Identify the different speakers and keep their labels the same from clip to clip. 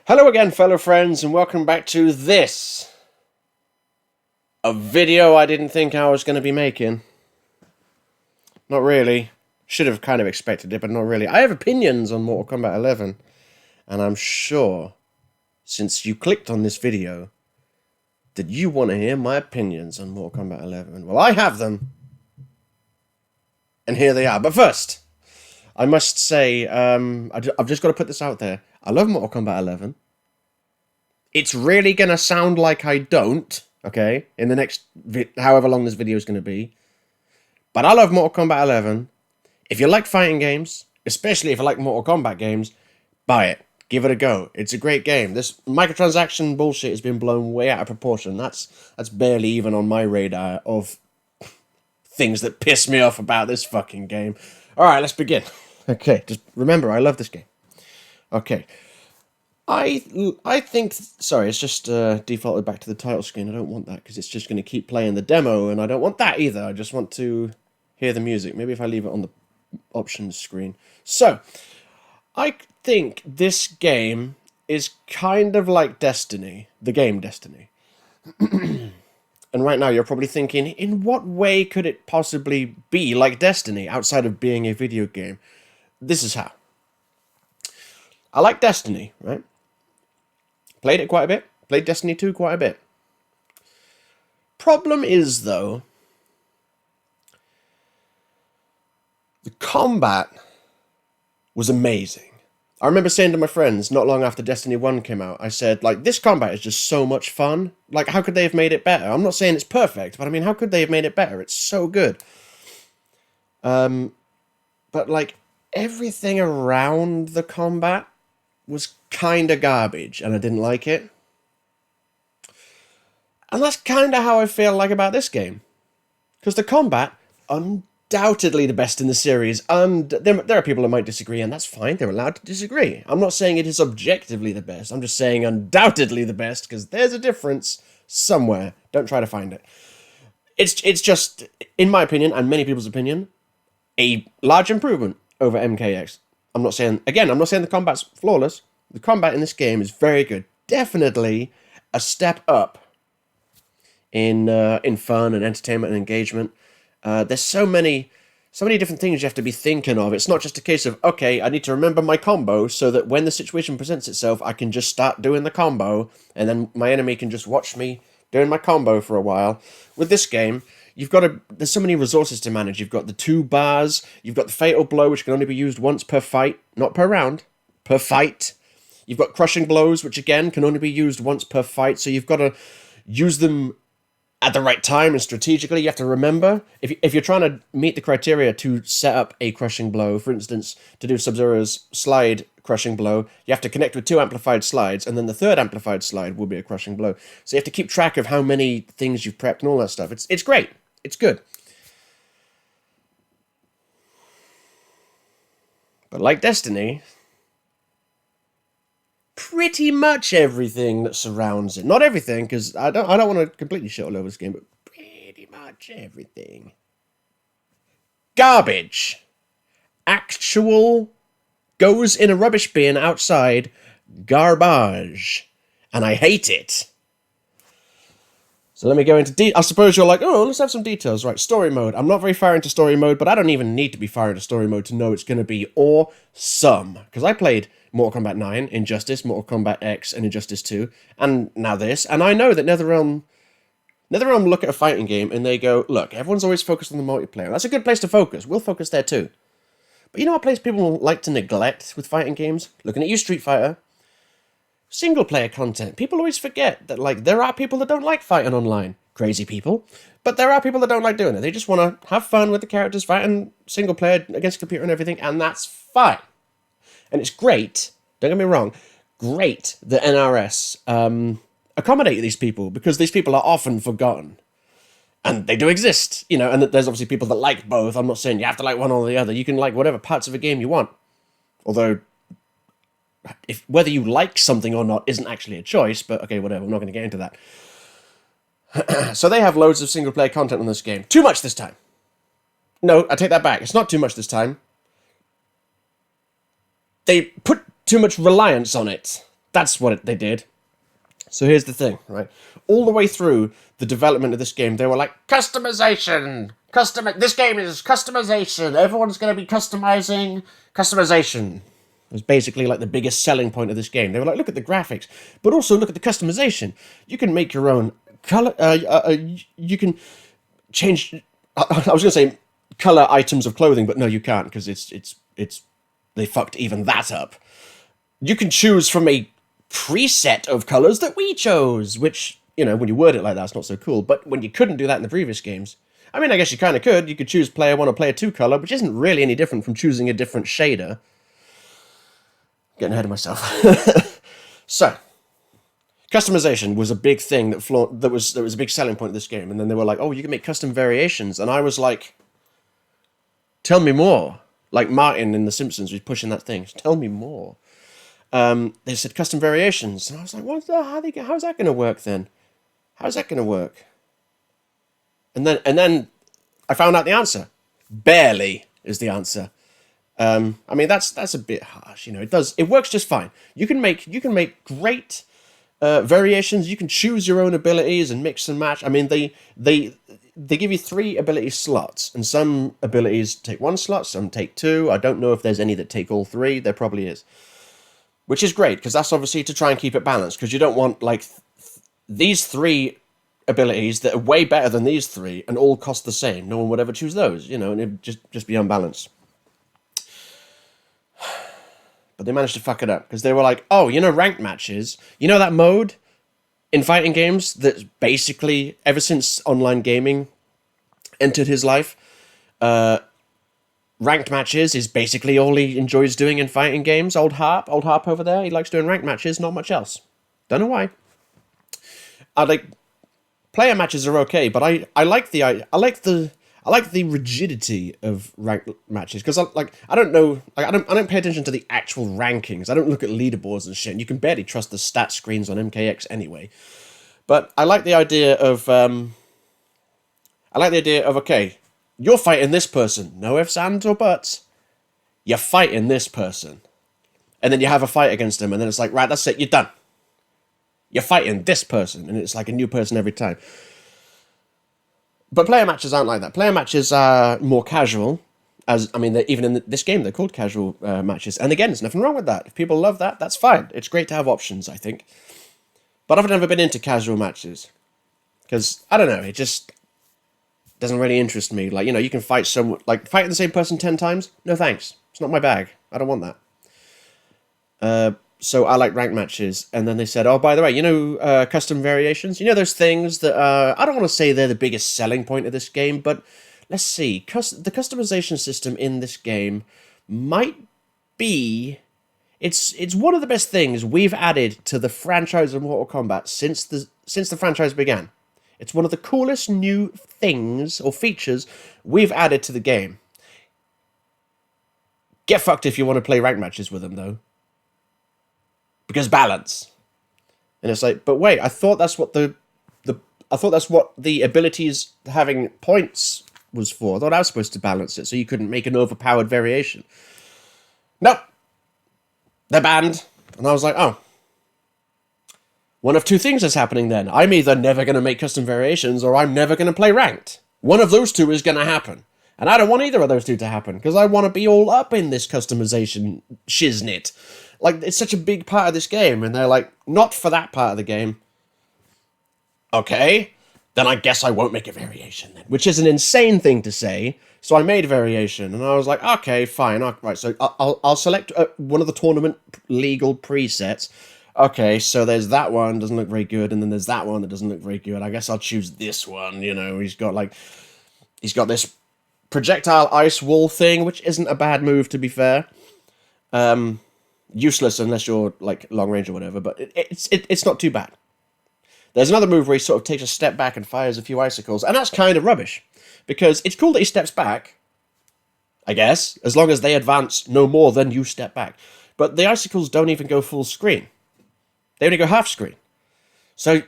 Speaker 1: Hello again, fellow friends, and welcome back to this. A video I didn't think I was going to be making. Not really. Should have kind of expected it, but not really. I have opinions on Mortal Kombat 11, and I'm sure, since you clicked on this video, that you want to hear my opinions on Mortal Kombat 11. Well, I have them, and here they are. But first, I must say, I've just got to put this out there. I love Mortal Kombat 11. It's really going to sound like I don't, okay, in the next, however long this video is going to be. But I love Mortal Kombat 11. If you like fighting games, especially if you like Mortal Kombat games, buy it. Give it a go. It's a great game. This microtransaction bullshit has been blown way out of proportion. That's barely even on my radar of things that piss me off about this fucking game. Alright, let's begin. Okay, just remember, I love this game. Okay. I think... Sorry, it's just defaulted back to the title screen. I don't want that, because it's just going to keep playing the demo, and I don't want that either. I just want to hear the music. Maybe if I leave it on the options screen. So, I think this game is kind of like Destiny. The game Destiny. And right now you're probably thinking, in what way could it possibly be like Destiny, outside of being a video game? This is how. I like Destiny, right? Played it quite a bit. Played Destiny 2 quite a bit. Problem is, though, the combat was amazing. I remember saying to my friends, not long after Destiny 1 came out, I said, like, this combat is just so much fun. Like, how could they have made it better? I'm not saying it's perfect, but I mean, how could they have made it better? It's so good. But, like, everything around the combat was kind of garbage, and I didn't like it. And that's kind of how I feel like about this game. Because the combat, undoubtedly the best in the series, and there are people who might disagree, and that's fine, they're allowed to disagree. I'm not saying it is objectively the best, I'm just saying undoubtedly the best, because there's a difference somewhere. Don't try to find it. It's just, in my opinion, and many people's opinion, a large improvement over MKX. I'm not saying the combat's flawless. The combat in this game is very good. Definitely a step up in fun and entertainment and engagement. There's so many different things you have to be thinking of. It's not just a case of, okay, I need to remember my combo so that when the situation presents itself, I can just start doing the combo, and then my enemy can just watch me doing my combo for a while. With this game, there's so many resources to manage. You've got the 2 bars, you've got the fatal blow, which can only be used once per fight, not per round, per fight. You've got crushing blows, which again can only be used once per fight, so you've got to use them at the right time and strategically. You have to remember, if you're trying to meet the criteria to set up a crushing blow, for instance, to do Sub-Zero's slide crushing blow, you have to connect with 2 amplified slides, and then the 3rd amplified slide will be a crushing blow. So you have to keep track of how many things you've prepped and all that stuff. It's great. It's good. But like Destiny, pretty much everything that surrounds it. Not everything, because I don't want to completely shit all over this game, but pretty much everything. Garbage. Actual goes in a rubbish bin outside garbage. And I hate it. So let me go into I suppose you're like, oh, let's have some details. Right, story mode. I'm not very far into story mode, but I don't even need to be far into story mode to know it's going to be awesome. Because I played Mortal Kombat 9, Injustice, Mortal Kombat X, and Injustice 2, and now this, and I know that NetherRealm look at a fighting game and they go, look, everyone's always focused on the multiplayer. That's a good place to focus. We'll focus there too. But you know what place people like to neglect with fighting games? Looking at you, Street Fighter. Single player content. People always forget that, like, there are people that don't like fighting online. Crazy people. But there are people that don't like doing it. They just want to have fun with the characters, fighting single player against computer and everything, and that's fine. And it's great, don't get me wrong, great that NRS accommodate these people, because these people are often forgotten. And they do exist, you know, and there's obviously people that like both. I'm not saying you have to like one or the other. You can like whatever parts of a game you want. Although, whether you like something or not isn't actually a choice, but okay, whatever, I'm not going to get into that. So they have loads of single-player content on this game. Too much this time. No, I take that back. It's not too much this time. They put too much reliance on it. That's what they did. So here's the thing, right? All the way through the development of this game, they were like, customization! This game is customization! Everyone's going to be customization! It was basically like the biggest selling point of this game. They were like, look at the graphics, but also look at the customization. You can make your own color, you can change, I was going to say color items of clothing, but no, you can't, because they fucked even that up. You can choose from a preset of colors that we chose, which, you know, when you word it like that, it's not so cool. But when you couldn't do that in the previous games, I mean, I guess you kind of could. You could choose player 1 or player 2 color, which isn't really any different from choosing a different shader. Getting ahead of myself. So, customization was a big thing that was a big selling point of this game. And then they were like, oh, you can make custom variations. And I was like, tell me more. Like Martin in The Simpsons was pushing that thing. Tell me more. They said custom variations, and I was like, how's that going to work then? How's that going to work? And then I found out the answer. Barely is the answer. I mean, that's a bit harsh, you know. It works just fine. You can make great variations. You can choose your own abilities and mix and match. I mean, they give you 3 ability slots, and some abilities take 1 slot, some take 2. I don't know if there's any that take all 3. There probably is. Which is great, because that's obviously to try and keep it balanced, because you don't want, like, these 3 abilities that are way better than these 3 and all cost the same. No one would ever choose those, you know, and it'd just be unbalanced. But they managed to fuck it up, because they were like, oh, you know ranked matches? You know that mode in fighting games that's basically, ever since online gaming entered his life, ranked matches is basically all he enjoys doing in fighting games. Old Harp over there, he likes doing ranked matches, not much else. Don't know why. Player matches are okay, but I like the rigidity of ranked matches, because I don't pay attention to the actual rankings. I don't look at leaderboards and shit. And you can barely trust the stat screens on MKX anyway. But I like the idea of okay, you're fighting this person. No ifs, ands, or buts. You're fighting this person. And then you have a fight against them, and then it's like, right, that's it, you're done. You're fighting this person, and it's like a new person every time. But player matches aren't like that. Player matches are more casual. Even in this game, they're called casual matches. And again, there's nothing wrong with that. If people love that, that's fine. It's great to have options, I think. But I've never been into casual matches. Because, I don't know, it just doesn't really interest me. Like, you know, you can fight fighting the same person 10 times? No thanks. It's not my bag. I don't want that. So I like ranked matches. And then they said, oh, by the way, you know, custom variations? You know those things that, I don't want to say they're the biggest selling point of this game, but let's see. The customization system in this game might be... It's one of the best things we've added to the franchise of Mortal Kombat since the franchise began. It's one of the coolest new things or features we've added to the game. Get fucked if you want to play ranked matches with them, though. Because balance. And it's like, but wait, I thought that's what the abilities having points was for. I thought I was supposed to balance it so you couldn't make an overpowered variation. Nope. They're banned. And I was like, oh. One of 2 things is happening then. I'm either never going to make custom variations or I'm never going to play ranked. One of those 2 is going to happen. And I don't want either of those 2 to happen, because I want to be all up in this customization shiznit. Like, it's such a big part of this game, and they're like, not for that part of the game. Okay, then I guess I won't make a variation then. Which is an insane thing to say, so I made a variation, and I was like, okay, fine, right, so I'll select one of the tournament legal presets. Okay, so there's that one, doesn't look very good, and then there's that one that doesn't look very good. I guess I'll choose this one, you know, he's got this projectile ice wall thing, which isn't a bad move, to be fair. Useless unless you're, like, long range or whatever, but it's not too bad. There's another move where he sort of takes a step back and fires a few icicles, and that's kind of rubbish, because it's cool that he steps back, I guess, as long as they advance no more than you step back. But the icicles don't even go full screen. They only go half screen. So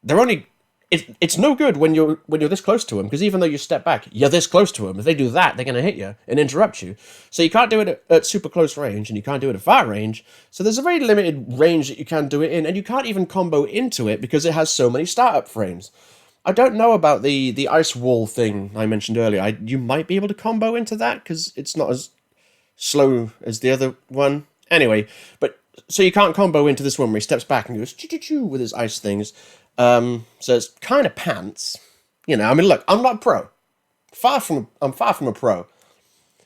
Speaker 1: they're only It's no good when you're this close to them, because even though you step back, you're this close to them. If they do that, they're going to hit you and interrupt you. So you can't do it at super close range, and you can't do it at far range. So there's a very limited range that you can do it in, and you can't even combo into it because it has so many startup frames. I don't know about the ice wall thing I mentioned earlier. You might be able to combo into that because it's not as slow as the other one. Anyway, but so you can't combo into this one where he steps back and goes choo-choo-choo with his ice things. So it's kind of pants. You know, I mean, look, I'm not a pro. I'm far from a pro.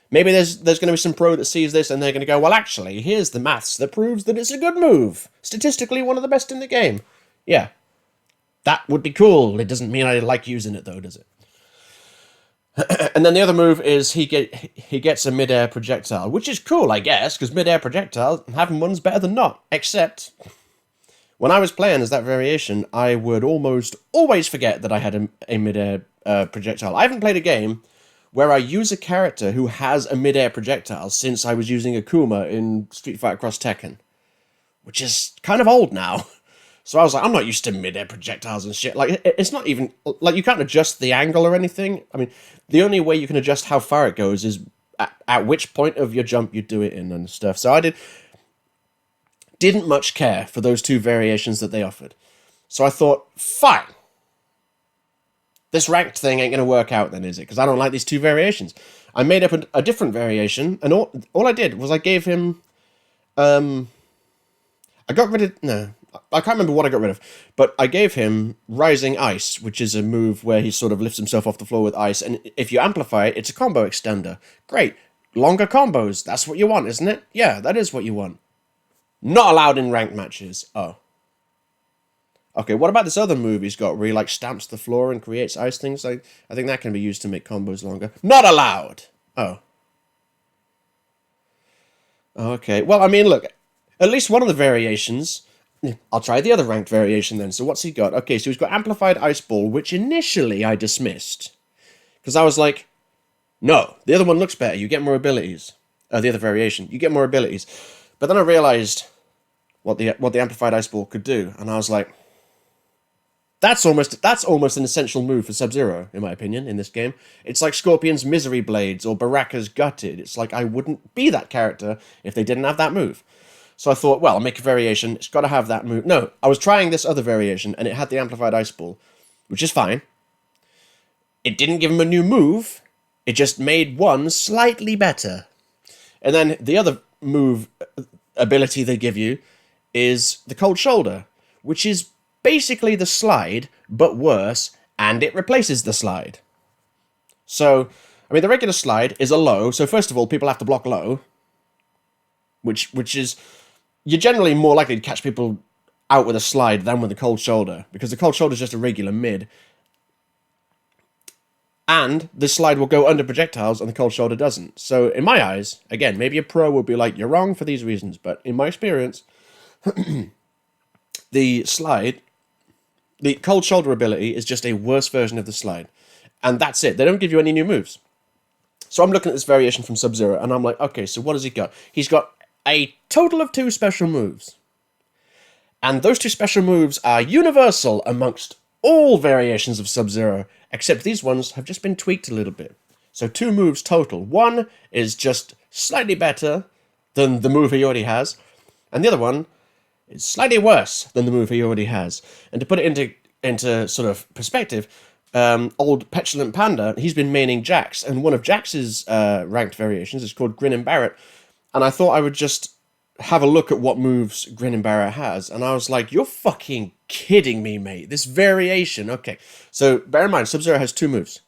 Speaker 1: Maybe there's going to be some pro that sees this and they're going to go, well, actually, here's the maths that proves that it's a good move. Statistically, one of the best in the game. Yeah. That would be cool. It doesn't mean I like using it, though, does it? And then the other move is he gets a mid-air projectile, which is cool, I guess, because mid-air projectile, having one's better than not. Except, when I was playing as that variation, I would almost always forget that I had a mid-air projectile. I haven't played a game where I use a character who has a mid-air projectile since I was using Akuma in Street Fighter Cross Tekken, which is kind of old now. So I was like, I'm not used to mid-air projectiles and shit. Like, it's not even... Like, you can't adjust the angle or anything. I mean, the only way you can adjust how far it goes is at which point of your jump you do it in and stuff. So I didn't much care for those two variations that they offered. So I thought, fine. This ranked thing ain't going to work out then, is it? Because I don't like these two variations. I made up a different variation, and all I did was I gave him... I got rid of... No... I can't remember what I got rid of, but I gave him Rising Ice, which is a move where he sort of lifts himself off the floor with ice, and if you amplify it, it's a combo extender. Great. Longer combos. That's what you want, isn't it? Yeah, that is what you want. Not allowed in ranked matches. Oh. Okay, what about this other move he's got where he, like, stamps the floor and creates ice things? I think that can be used to make combos longer. Not allowed! Oh. Okay, well, I mean, look, at least one of the variations... I'll try the other ranked variation then. So what's he got? Okay, so he's got Amplified Ice Ball, which initially I dismissed. Because I was like, no, the other one looks better. You get more abilities. The other variation. You get more abilities. But then I realized what the Amplified Ice Ball could do. And I was like, that's almost an essential move for Sub-Zero, in my opinion, in this game. It's like Scorpion's Misery Blades or Baraka's Gutted. It's like I wouldn't be that character if they didn't have that move. So I thought, well, I'll make a variation. It's got to have that move. No, I was trying this other variation, and it had the Amplified Ice Ball, which is fine. It didn't give him a new move. It just made one slightly better. And then the other move ability they give you is the Cold Shoulder, which is basically the slide, but worse, and it replaces the slide. So, I mean, the regular slide is a low, so first of all, people have to block low, which is... You're generally more likely to catch people out with a slide than with a cold shoulder, because the cold shoulder is just a regular mid. And the slide will go under projectiles and the cold shoulder doesn't. So in my eyes, again, maybe a pro would be like, you're wrong for these reasons, but in my experience, the cold shoulder ability is just a worse version of the slide. And that's it. They don't give you any new moves. So I'm looking at this variation from Sub-Zero, and I'm like, okay, so what has he got? He's got a total of 2 special moves. And those 2 special moves are universal amongst all variations of Sub-Zero, except these ones have just been tweaked a little bit. So 2 moves total. One is just slightly better than the move he already has, and the other one is slightly worse than the move he already has. And to put it into sort of perspective, old Petulant Panda, he's been maining Jax, and one of Jax's ranked variations is called Grin and Barrett. And I thought I would just have a look at what moves Grin and Barrett has. And I was like, you're fucking kidding me, mate. This variation. Okay. So bear in mind, Sub-Zero has 2 moves.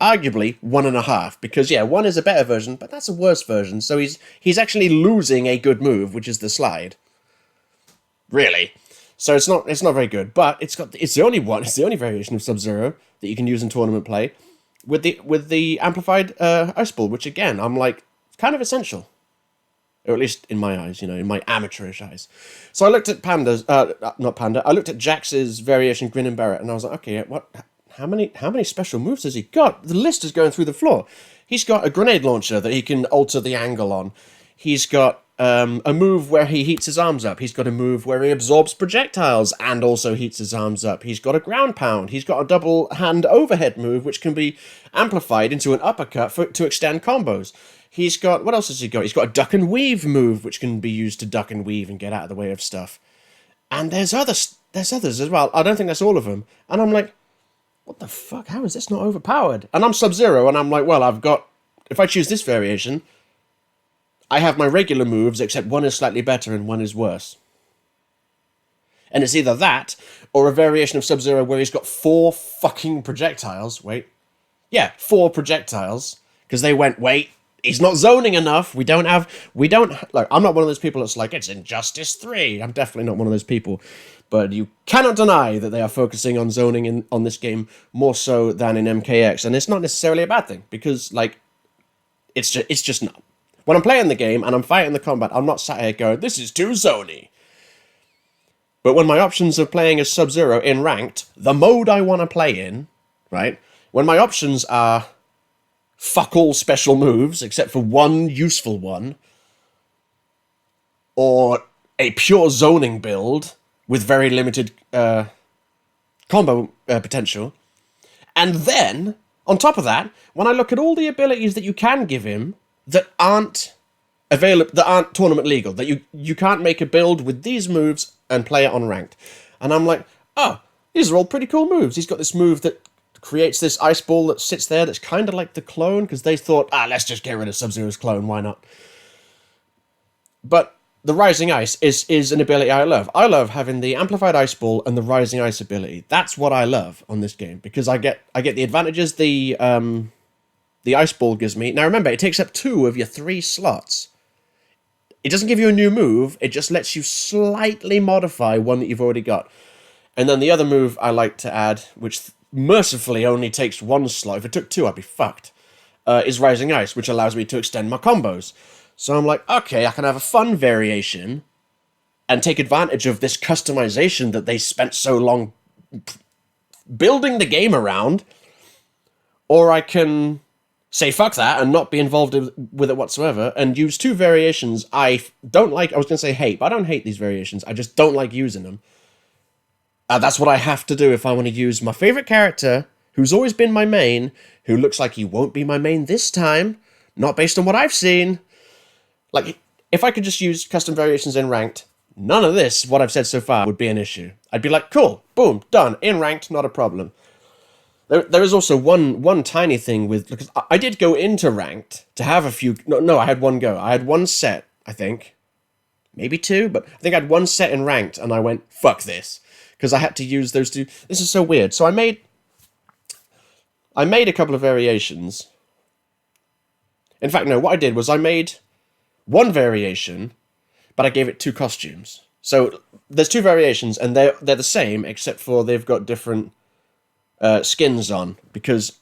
Speaker 1: Arguably 1.5. Because, yeah, one is a better version, but that's a worse version. So he's actually losing a good move, which is the slide. Really. So it's not very good. But it's the only one. It's the only variation of Sub-Zero that you can use in tournament play with the Amplified Ice Ball, which, again, I'm like, kind of essential. Or at least in my eyes, in my amateurish eyes. So I looked at I looked at Jax's variation Grin and Barrett, and I was like, okay, how many special moves has he got? The list is going through the floor. He's got a grenade launcher that he can alter the angle on. He's got a move where he heats his arms up. He's got a move where he absorbs projectiles and also heats his arms up. He's got a ground pound. He's got a double hand overhead move, which can be amplified into an uppercut to extend combos. He's got, what else has he got? He's got a duck and weave move, which can be used to duck and weave and get out of the way of stuff. And there's others as well. I don't think that's all of them. And I'm like, what the fuck? How is this not overpowered? And I'm Sub-Zero, and I'm like, well, if I choose this variation, I have my regular moves, except one is slightly better and one is worse. And it's either that, or a variation of Sub-Zero where he's got 4 fucking projectiles. Wait. Yeah, 4 projectiles. Because they went, wait, he's not zoning enough. Look, I'm not one of those people that's like, it's Injustice 3. I'm definitely not one of those people. But you cannot deny that they are focusing on zoning on this game more so than in MKX. And it's not necessarily a bad thing, because, like, it's just not. When I'm playing the game and I'm fighting the combat, I'm not sat here going, this is too zony. But when my options of playing as Sub-Zero in Ranked, the mode I want to play in, right? When my options are fuck all special moves, except for one useful one, or a pure zoning build with very limited combo potential, and then, on top of that, when I look at all the abilities that you can give him, that aren't available, that aren't tournament legal, that you can't make a build with these moves and play it on Ranked. And I'm like, oh, these are all pretty cool moves. He's got this move that creates this ice ball that sits there that's kind of like the clone, because they thought, let's just get rid of Sub-Zero's clone, why not? But the Rising Ice is an ability I love. I love having the Amplified Ice Ball and the Rising Ice ability. That's what I love on this game, because I get the advantages the Ice Ball gives me. Now remember, it takes up 2 of your 3 slots. It doesn't give you a new move, it just lets you slightly modify one that you've already got. And then the other move I like to add, which mercifully only takes 1 slot, if it took 2 I'd be fucked, is Rising Ice, which allows me to extend my combos. So I'm like, okay, I can have a fun variation and take advantage of this customization that they spent so long building the game around, or I can say fuck that and not be involved with it whatsoever and use 2 variations I don't like. I was going to say hate, but I don't hate these variations. I just don't like using them. That's what I have to do if I want to use my favorite character, who's always been my main, who looks like he won't be my main this time, not based on what I've seen. Like, if I could just use custom variations in Ranked, none of this, what I've said so far, would be an issue. I'd be like, cool, boom, done, in Ranked, not a problem. There is also one tiny thing with, because I did go into Ranked to have a few, no, I had one go. I had 1 set, I think, maybe 2, but I think I had 1 set in Ranked, and I went, fuck this, because I had to use those 2. This is so weird. So I made a couple of variations. In fact, no, what I did was I made 1 variation, but I gave it 2 costumes. So there's 2 variations, and they're the same, except for they've got different skins on, because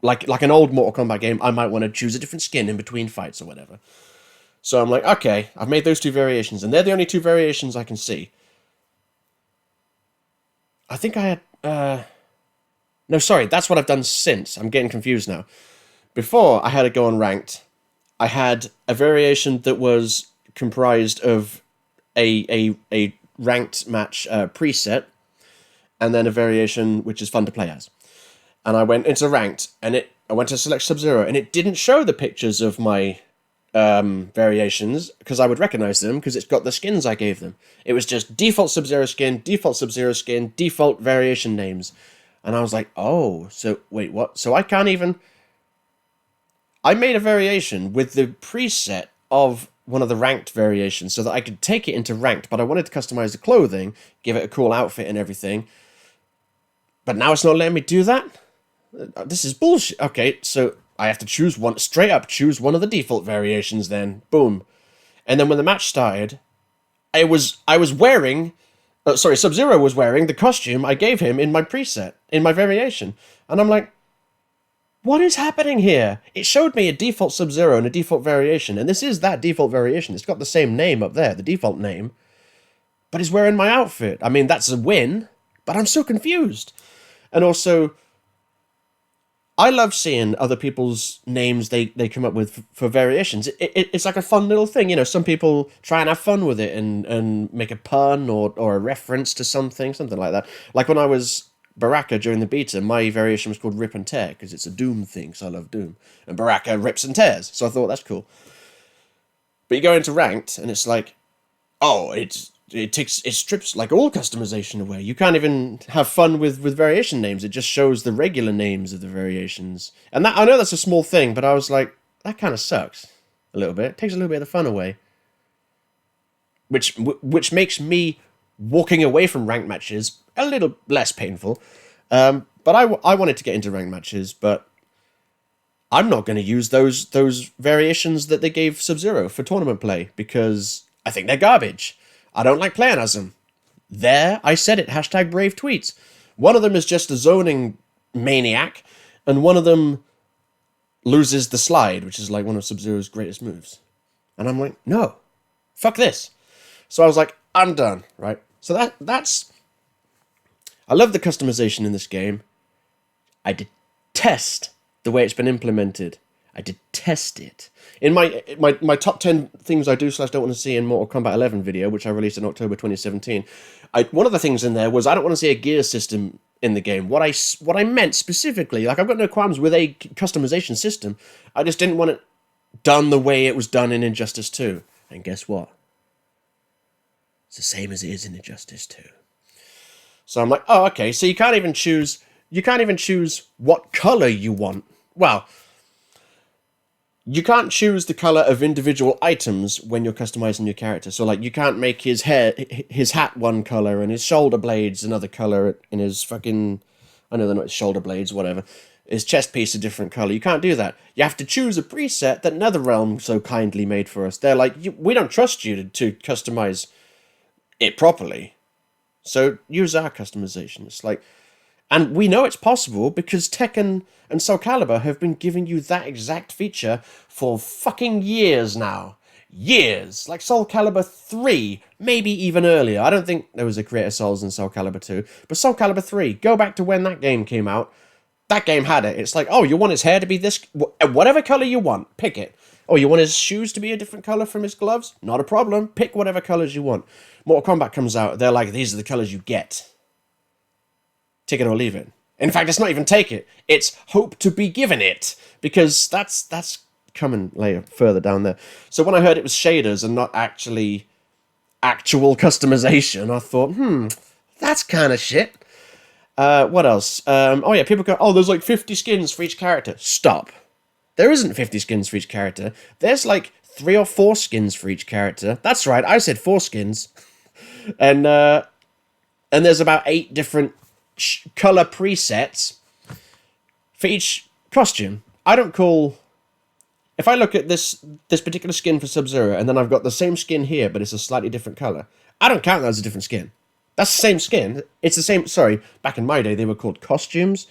Speaker 1: like an old Mortal Kombat game, I might want to choose a different skin in between fights or whatever. So I'm like, okay, I've made those 2 variations, and they're the only 2 variations I can see. I think I had... No, sorry, that's what I've done since. I'm getting confused now. Before I had to go on Ranked, I had a variation that was comprised of a Ranked match preset, and then a variation which is fun to play as. And I went into Ranked, and I went to select Sub-Zero, and it didn't show the pictures of my variations, because I would recognize them, because it's got the skins I gave them. It was just default Sub-Zero skin, default variation names. And I was like, oh, so, wait, what? So I can't even... I made a variation with the preset of one of the Ranked variations, so that I could take it into Ranked, but I wanted to customize the clothing, give it a cool outfit and everything. But now it's not letting me do that? This is bullshit. Okay, so I have to choose one, straight up choose one of the default variations then. Boom. And then when the match started, I was wearing... Sub-Zero was wearing the costume I gave him in my preset, in my variation. And I'm like, what is happening here? It showed me a default Sub-Zero and a default variation, and this is that default variation. It's got the same name up there, the default name. But he's wearing my outfit. I mean, that's a win, but I'm so confused. And also, I love seeing other people's names they come up with for variations. It's like a fun little thing, you know. Some people try and have fun with it and make a pun or a reference to something like that. Like when I was Baraka during the beta, my variation was called Rip and Tear because it's a Doom thing, so I love Doom. And Baraka rips and tears, so I thought that's cool. But you go into ranked and it's like, oh, it strips like all customization away. You can't even have fun with variation names. It just shows the regular names of the variations. And that, I know that's a small thing, but I was like, that kind of sucks a little bit. It takes a little bit of the fun away. Which makes me walking away from ranked matches a little less painful. But I wanted to get into ranked matches, but I'm not going to use those variations that they gave Sub-Zero for tournament play because I think they're garbage. I don't like playing as them. There, I said it, hashtag brave tweets. One of them is just a zoning maniac, and one of them loses the slide, which is like one of Sub-Zero's greatest moves. And I'm like, no, fuck this. So I was like, I'm done, right? So that's... I love the customization in this game. I detest the way it's been implemented. I detest it. In my top 10 things I do / don't want to see in Mortal Kombat 11 video, which I released in October 2017, one of the things in there was I don't want to see a gear system in the game. What I meant specifically, like I've got no qualms with a customization system, I just didn't want it done the way it was done in Injustice 2. And guess what? It's the same as it is in Injustice 2. So I'm like, oh, okay, so you can't even choose what color you want. Well, you can't choose the color of individual items when you're customizing your character. So, like, you can't make his hat one color and his shoulder blades another color and his fucking... I know they're not his shoulder blades, whatever. His chest piece a different color. You can't do that. You have to choose a preset that NetherRealm so kindly made for us. They're like, we don't trust you to customize it properly. So, use our customization. It's like... And we know it's possible because Tekken and Soulcalibur have been giving you that exact feature for fucking years now. Years! Like Soulcalibur 3, maybe even earlier. I don't think there was a Creator Souls in Soulcalibur 2, but Soulcalibur 3, go back to when that game came out. That game had it. It's like, oh, you want his hair to be this... Whatever color you want, pick it. Oh, you want his shoes to be a different color from his gloves? Not a problem. Pick whatever colors you want. Mortal Kombat comes out, they're like, these are the colors you get. Take it or leave it. In fact, it's not even take it. It's hope to be given it. Because that's coming later, further down there. So when I heard it was shaders and not actually actual customization, I thought, that's kind of shit. What else? Oh yeah, people go, oh, there's like 50 skins for each character. Stop. There isn't 50 skins for each character. There's like 3 or 4 skins for each character. That's right, I said 4 skins. And there's about 8 different color presets for each costume. I don't call... If I look at this particular skin for Sub-Zero and then I've got the same skin here but it's a slightly different color, I don't count that as a different skin. That's the same skin. It's the same... Sorry, back in my day they were called costumes.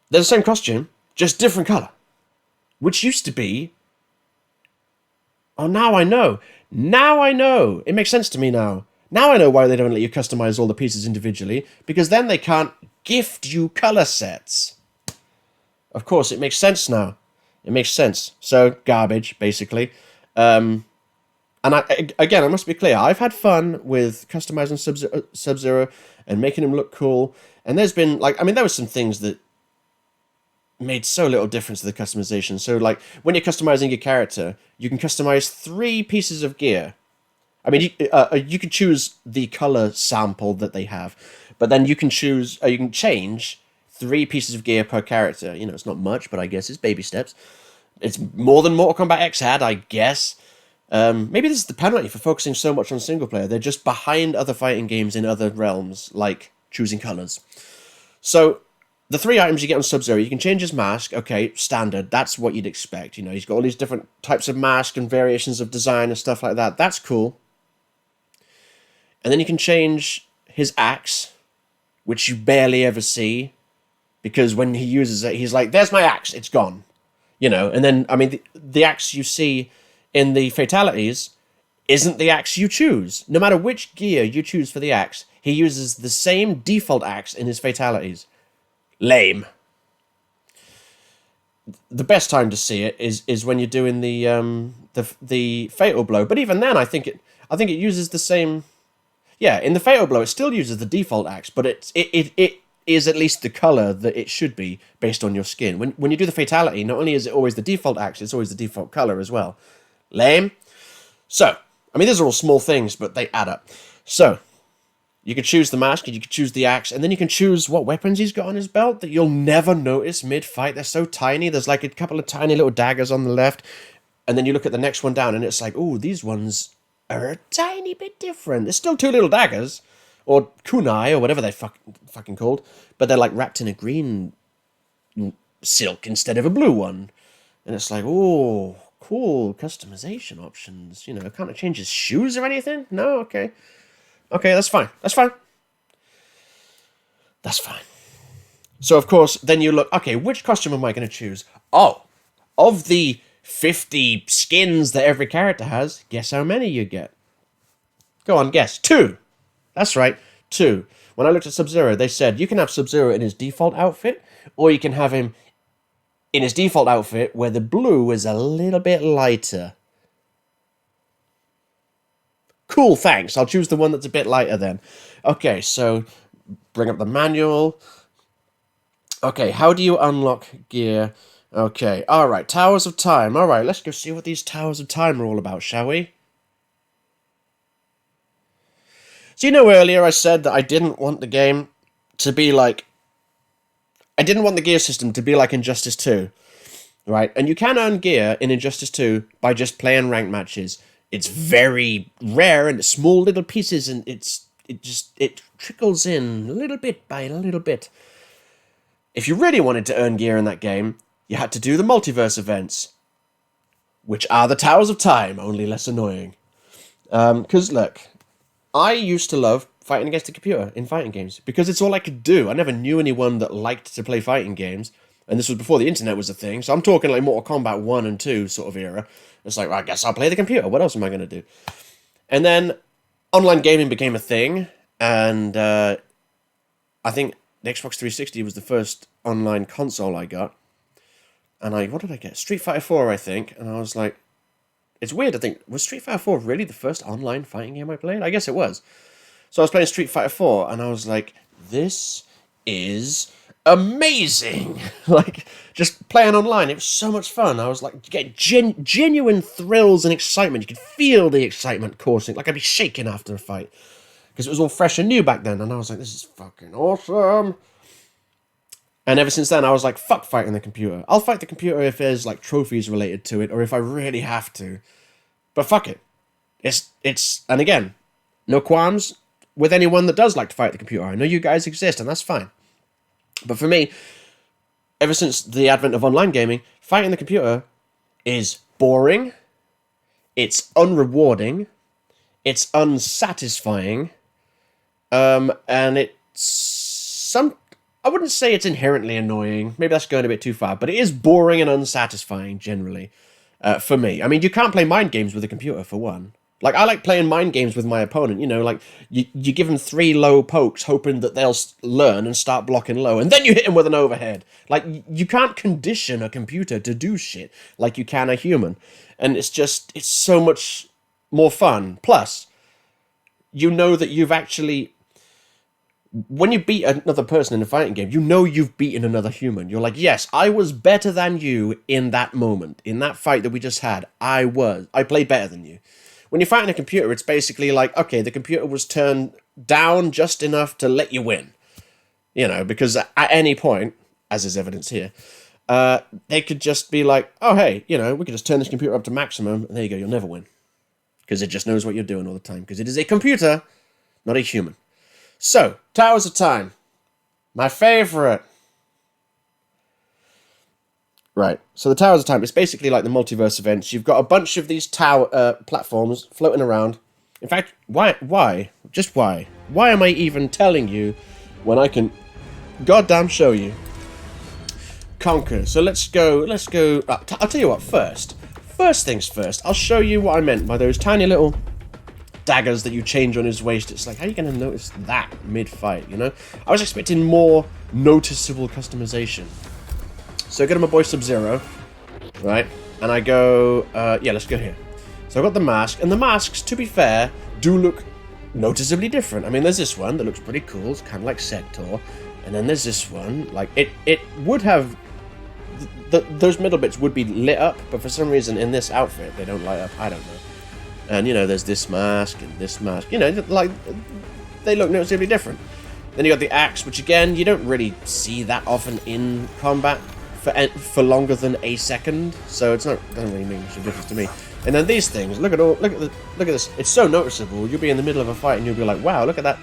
Speaker 1: They're the same costume, just different color. Which used to be... Oh, now I know. Now I know. It makes sense to me now. Now I know why they don't let you customize all the pieces individually, because then they can't gift you color sets. Of course, it makes sense now. It makes sense. So, garbage, basically. And I must be clear, I've had fun with customizing Sub-Zero and making him look cool. And there's been, like, I mean, there were some things that made so little difference to the customization. So, like, when you're customizing your character, you can customize 3 pieces of gear. I mean, you can choose the color sample that they have, but then you can choose, you can change 3 pieces of gear per character. You know, it's not much, but I guess it's baby steps. It's more than Mortal Kombat X had, I guess. Maybe this is the penalty for focusing so much on single player. They're just behind other fighting games in other realms, like choosing colors. So, the 3 items you get on Sub-Zero, you can change his mask. Okay, standard. That's what you'd expect. You know, he's got all these different types of mask and variations of design and stuff like that. That's cool. And then you can change his axe, which you barely ever see, because when he uses it, he's like, there's my axe, it's gone. You know, and then, I mean, the axe you see in the fatalities isn't the axe you choose. No matter which gear you choose for the axe, he uses the same default axe in his fatalities. Lame. the best time to see it is when you're doing the fatal blow. But even then, I think it uses the same. Yeah, in the fatal blow, it still uses the default axe, but it is at least the color that it should be based on your skin. When you do the fatality, not only is it always the default axe, it's always the default color as well. Lame. So, I mean, these are all small things, but they add up. So, you can choose the mask, and you can choose the axe, and then you can choose what weapons he's got on his belt that you'll never notice mid-fight. They're so tiny. There's like a couple of tiny little daggers on the left, and then you look at the next one down, and it's like, ooh, these ones are a tiny bit different. There's still two little daggers, or kunai, or whatever they're fucking called, but they're like wrapped in a green silk instead of a blue one. And it's like, ooh, cool customization options. You know, can't I change his shoes or anything? No? Okay. Okay, that's fine. That's fine. That's fine. So, of course, then you look, okay, which costume am I going to choose? Oh, of the 50 skins that every character has, guess how many you get? Go on, guess. 2. That's right, 2. When I looked at Sub-Zero, they said you can have Sub-Zero in his default outfit, or you can have him in his default outfit where the blue is a little bit lighter. Cool, thanks. I'll choose the one that's a bit lighter then. Okay, so bring up the manual. Okay, how do you unlock gear? Okay, alright, Towers of Time. Alright, let's go see what these Towers of Time are all about, shall we? So you know earlier I said that I didn't want the game to be like... I didn't want the gear system to be like Injustice 2. Right? And you can earn gear in Injustice 2 by just playing ranked matches. It's very rare and small little pieces, and it trickles in little bit by little bit. If you really wanted to earn gear in that game, you had to do the multiverse events, which are the Towers of Time, only less annoying. Because, look, I used to love fighting against the computer in fighting games, because it's all I could do. I never knew anyone that liked to play fighting games, and this was before the internet was a thing, so I'm talking like Mortal Kombat 1 and 2 sort of era. It's like, well, I guess I'll play the computer. What else am I going to do? And then online gaming became a thing, and I think the Xbox 360 was the first online console I got. And what did I get? Street Fighter 4, I think. And I was like, it's weird to think, was Street Fighter 4 really the first online fighting game I played? I guess it was. So I was playing Street Fighter 4, and I was like, this is amazing. Like, just playing online, it was so much fun. I was like, you get genuine thrills and excitement. You could feel the excitement coursing, like I'd be shaking after a fight, because it was all fresh and new back then, and I was like, this is fucking awesome. And ever since then, I was like, fuck fighting the computer. I'll fight the computer if there's like trophies related to it, or if I really have to, but fuck it. It's and again, no qualms with anyone that does like to fight the computer. I know you guys exist, and that's fine. But for me, ever since the advent of online gaming, fighting the computer is boring, it's unrewarding, it's unsatisfying, and I wouldn't say it's inherently annoying, maybe that's going a bit too far, but it is boring and unsatisfying, generally, for me. I mean, you can't play mind games with a computer, for one. Like, I like playing mind games with my opponent, you know, like, you give them 3 low pokes, hoping that they'll learn and start blocking low, and then you hit them with an overhead. Like, you can't condition a computer to do shit like you can a human. And it's so much more fun. Plus, you know that you've actually... When you beat another person in a fighting game, you know you've beaten another human. You're like, yes, I was better than you in that moment. In that fight that we just had, I played better than you. When you're fighting a computer, it's basically like, okay, the computer was turned down just enough to let you win. You know, because at any point, as is evidence here, they could just be like, oh, hey, you know, we could just turn this computer up to maximum, and there you go, you'll never win. Because it just knows what you're doing all the time. Because it is a computer, not a human. So, Towers of Time. My favorite. Right, so the Towers of Time, it's basically like the multiverse events. You've got a bunch of these platforms floating around. In fact, why? Just why? Why am I even telling you when I can goddamn show you? Conquer. So let's go, I'll tell you what, first things first, I'll show you what I meant by those tiny little daggers that you change on his waist. It's like, how are you going to notice that mid-fight, you know? I was expecting more noticeable customization. So I go to my boy Sub-Zero, right? And I go, yeah, let's go here. So I've got the mask, and the masks, to be fair, do look noticeably different. I mean, there's this one that looks pretty cool. It's kind of like Sector. And then there's this one, like, it would have, those middle bits would be lit up, but for some reason in this outfit, they don't light up. I don't know. And, you know, there's this mask and this mask. You know, like, they look noticeably different. Then you got the axe, which again, you don't really see that often in combat for longer than a second, so it's not, doesn't really make much difference to me. And then these things, look at this. It's so noticeable. You'll be in the middle of a fight and you'll be like, wow, look at that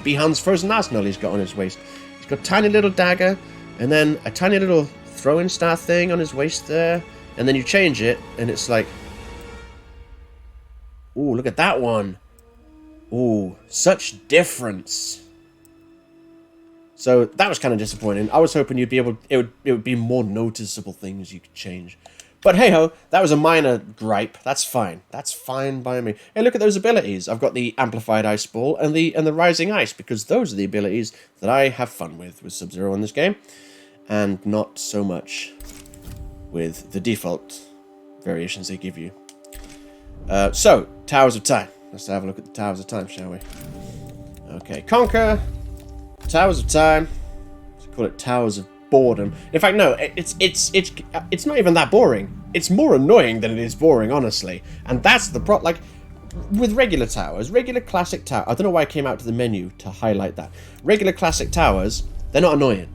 Speaker 1: Bihan's frozen arsenal he's got on his waist. He's got a tiny little dagger, and then a tiny little throwing star thing on his waist there, and then you change it, and it's like, ooh, look at that one. Ooh, such difference. So that was kind of disappointing. I was hoping you'd be able, it would be more noticeable things you could change. But hey ho, that was a minor gripe. That's fine. That's fine by me. Hey, look at those abilities. I've got the amplified ice ball and the rising ice, because those are the abilities that I have fun with Sub-Zero in this game, and not so much with the default variations they give you. So Towers of Time. Let's have a look at the Towers of Time, shall we? Okay, conquer Towers of Time. Let's call it Towers of Boredom. In fact, no, it's not even that boring. It's more annoying than it is boring, honestly. And that's the like with regular towers, regular classic tower. I don't know why I came out to the menu to highlight that. Regular classic towers, they're not annoying.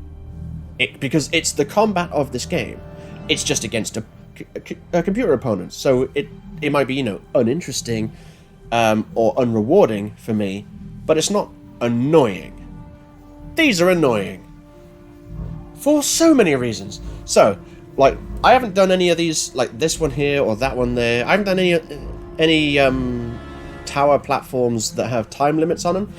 Speaker 1: Because it's the combat of this game. It's just against a computer opponent, so it might be, you know, uninteresting or unrewarding for me, but it's not annoying. These are annoying for so many reasons. So, like, I haven't done any of these, like this one here or that one there. I haven't done any tower platforms that have time limits on them.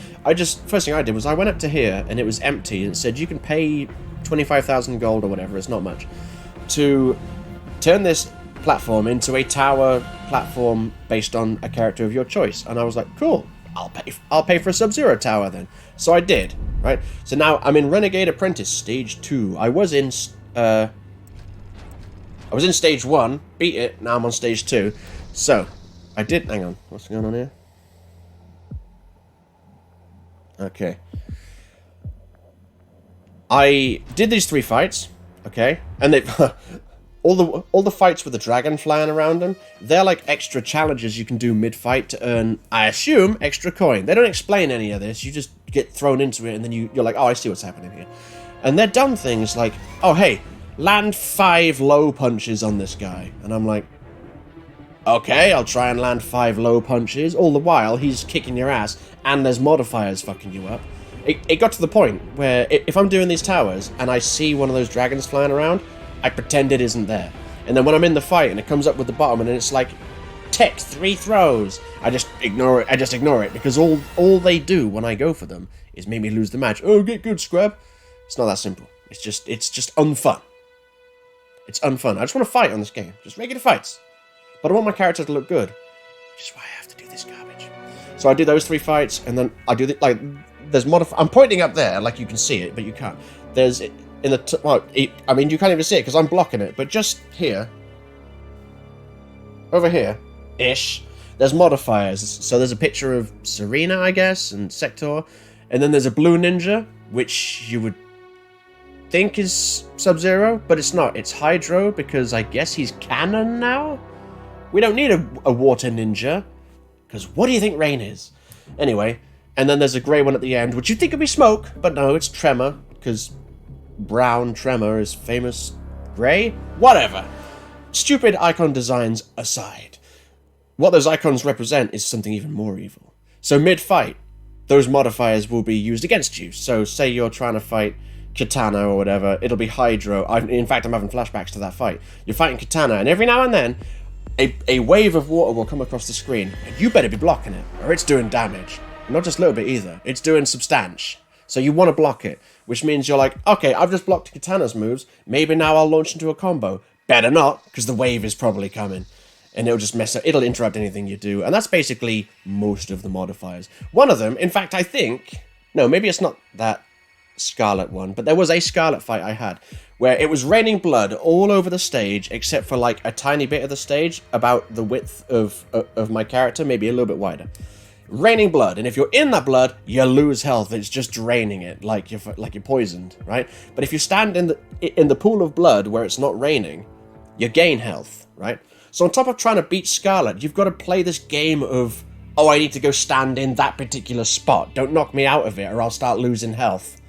Speaker 1: First thing I did was I went up to here and it was empty and it said you can pay 25,000 gold or whatever, it's not much, to turn this platform into a tower platform based on a character of your choice. And I was like, cool, I'll pay for a Sub-Zero tower then. So I did, right? So now I'm in Renegade Apprentice Stage 2. I was in Stage 1, beat it, now I'm on Stage 2. So, I did, hang on, what's going on here? Okay. I did these 3 fights, okay? And they all the fights with the dragon flying around them, they're like extra challenges you can do mid-fight to earn, I assume, extra coin. They don't explain any of this, you just get thrown into it and then you're like, oh, I see what's happening here. And they're dumb things like, oh, hey, land 5 low punches on this guy. And I'm like, okay, I'll try and land 5 low punches. All the while, he's kicking your ass and there's modifiers fucking you up. It got to the point where if I'm doing these towers and I see one of those dragons flying around, I pretend it isn't there. And then when I'm in the fight and it comes up with the bottom and it's like, tech 3 throws, I just ignore it. Because all they do when I go for them is make me lose the match. Oh, get good, Scrab. It's not that simple. It's just unfun. It's unfun. I just want to fight on this game. Just regular fights. But I want my character to look good. Which is why I have to do this garbage. So I do those 3 fights and then I do the, like, there's I'm pointing up there, like you can see it, but you can't. There's, in the, well, I mean, you can't even see it because I'm blocking it, but just here, over here, ish, there's modifiers. So there's a picture of Serena, I guess, and Sector, and then there's a blue ninja, which you would think is Sub-Zero, but it's not. It's Hydro, because I guess he's canon now? We don't need a water ninja, because what do you think Rain is? Anyway, and then there's a grey one at the end, which you'd think would be Smoke, but no, it's Tremor, because brown Tremor is famous grey? Whatever. Stupid icon designs aside, what those icons represent is something even more evil. So mid-fight, those modifiers will be used against you. So say you're trying to fight Katana or whatever, it'll be Hydro. In fact, I'm having flashbacks to that fight. You're fighting Katana, and every now and then, a wave of water will come across the screen, and you better be blocking it, or it's doing damage. Not just a little bit either, it's doing substantial. So you want to block it, which means you're like, okay, I've just blocked Katana's moves, maybe now I'll launch into a combo. Better not, because the wave is probably coming. And it'll just mess up, it'll interrupt anything you do. And that's basically most of the modifiers. One of them, in fact, I think, no, maybe it's not that Scarlet one, but there was a Scarlet fight I had where it was raining blood all over the stage, except for like a tiny bit of the stage, about the width of my character, maybe a little bit wider. Raining blood, and if you're in that blood, you lose health. It's just draining it, like you're poisoned, right? But if you stand in the pool of blood where it's not raining, you gain health, right? So on top of trying to beat Scarlet, you've got to play this game of, oh, I need to go stand in that particular spot. Don't knock me out of it, or I'll start losing health.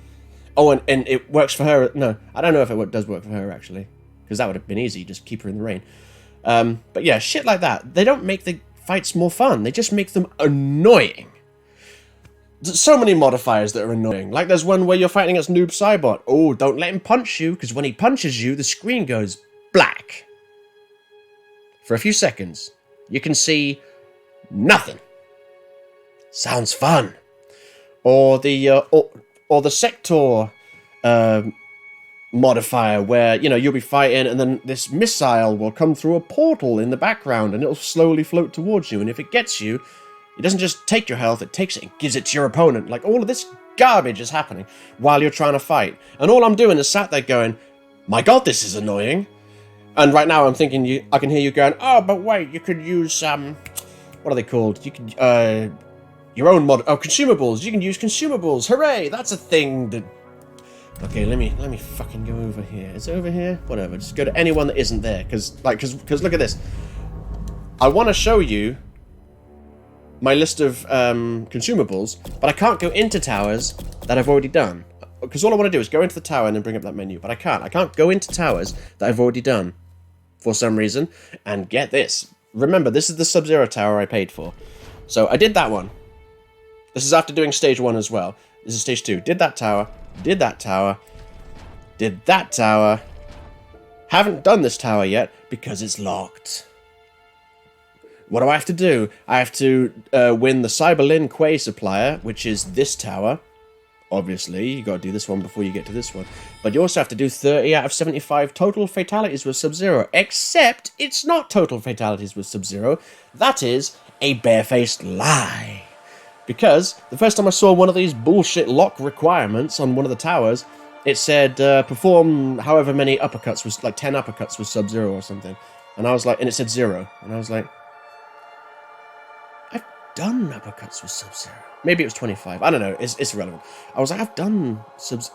Speaker 1: Oh, and it works for her. No, I don't know if it does work for her, actually. Because that would have been easy, just keep her in the rain. But yeah, shit like that. They don't make the fights more fun. They just make them annoying. There's so many modifiers that are annoying. Like there's one where you're fighting against Noob Saibot. Oh, don't let him punch you, because when he punches you, the screen goes black. For a few seconds. You can see nothing. Sounds fun. Or the sector modifier, where, you know, you'll be fighting and then this missile will come through a portal in the background and it'll slowly float towards you, and if it gets you, it doesn't just take your health, it takes it and gives it to your opponent. Like, all of this garbage is happening while you're trying to fight, and all I'm doing is sat there going, my god, this is annoying. And right now I'm thinking, I can hear you going, oh, but wait, you could use what are they called? You could your own consumables. You can use consumables. Hooray! That's a thing that... Okay, let me fucking go over here. Is it over here? Whatever. Just go to anyone that isn't there, because look at this. I want to show you my list of consumables, but I can't go into towers that I've already done, because all I want to do is go into the tower and then bring up that menu. But I can't go into towers that I've already done for some reason. And get this. Remember, this is the Sub-Zero tower I paid for. So I did that one. This is after doing stage 1 as well. This is stage 2. Did that tower. Did that tower. Did that tower. Haven't done this tower yet because it's locked. What do I have to do? I have to win the Cyberlin Quay supplier, which is this tower. Obviously, you got to do this one before you get to this one. But you also have to do 30 out of 75 total fatalities with Sub-Zero. Except it's not total fatalities with Sub-Zero. That is a barefaced lie. Because the first time I saw one of these bullshit lock requirements on one of the towers, it said perform however many uppercuts, was like 10 uppercuts with Sub-Zero or something. And I was like, and it said 0. And I was like, I've done uppercuts with Sub-Zero. Maybe it was 25. I don't know. It's irrelevant. I was like, I've done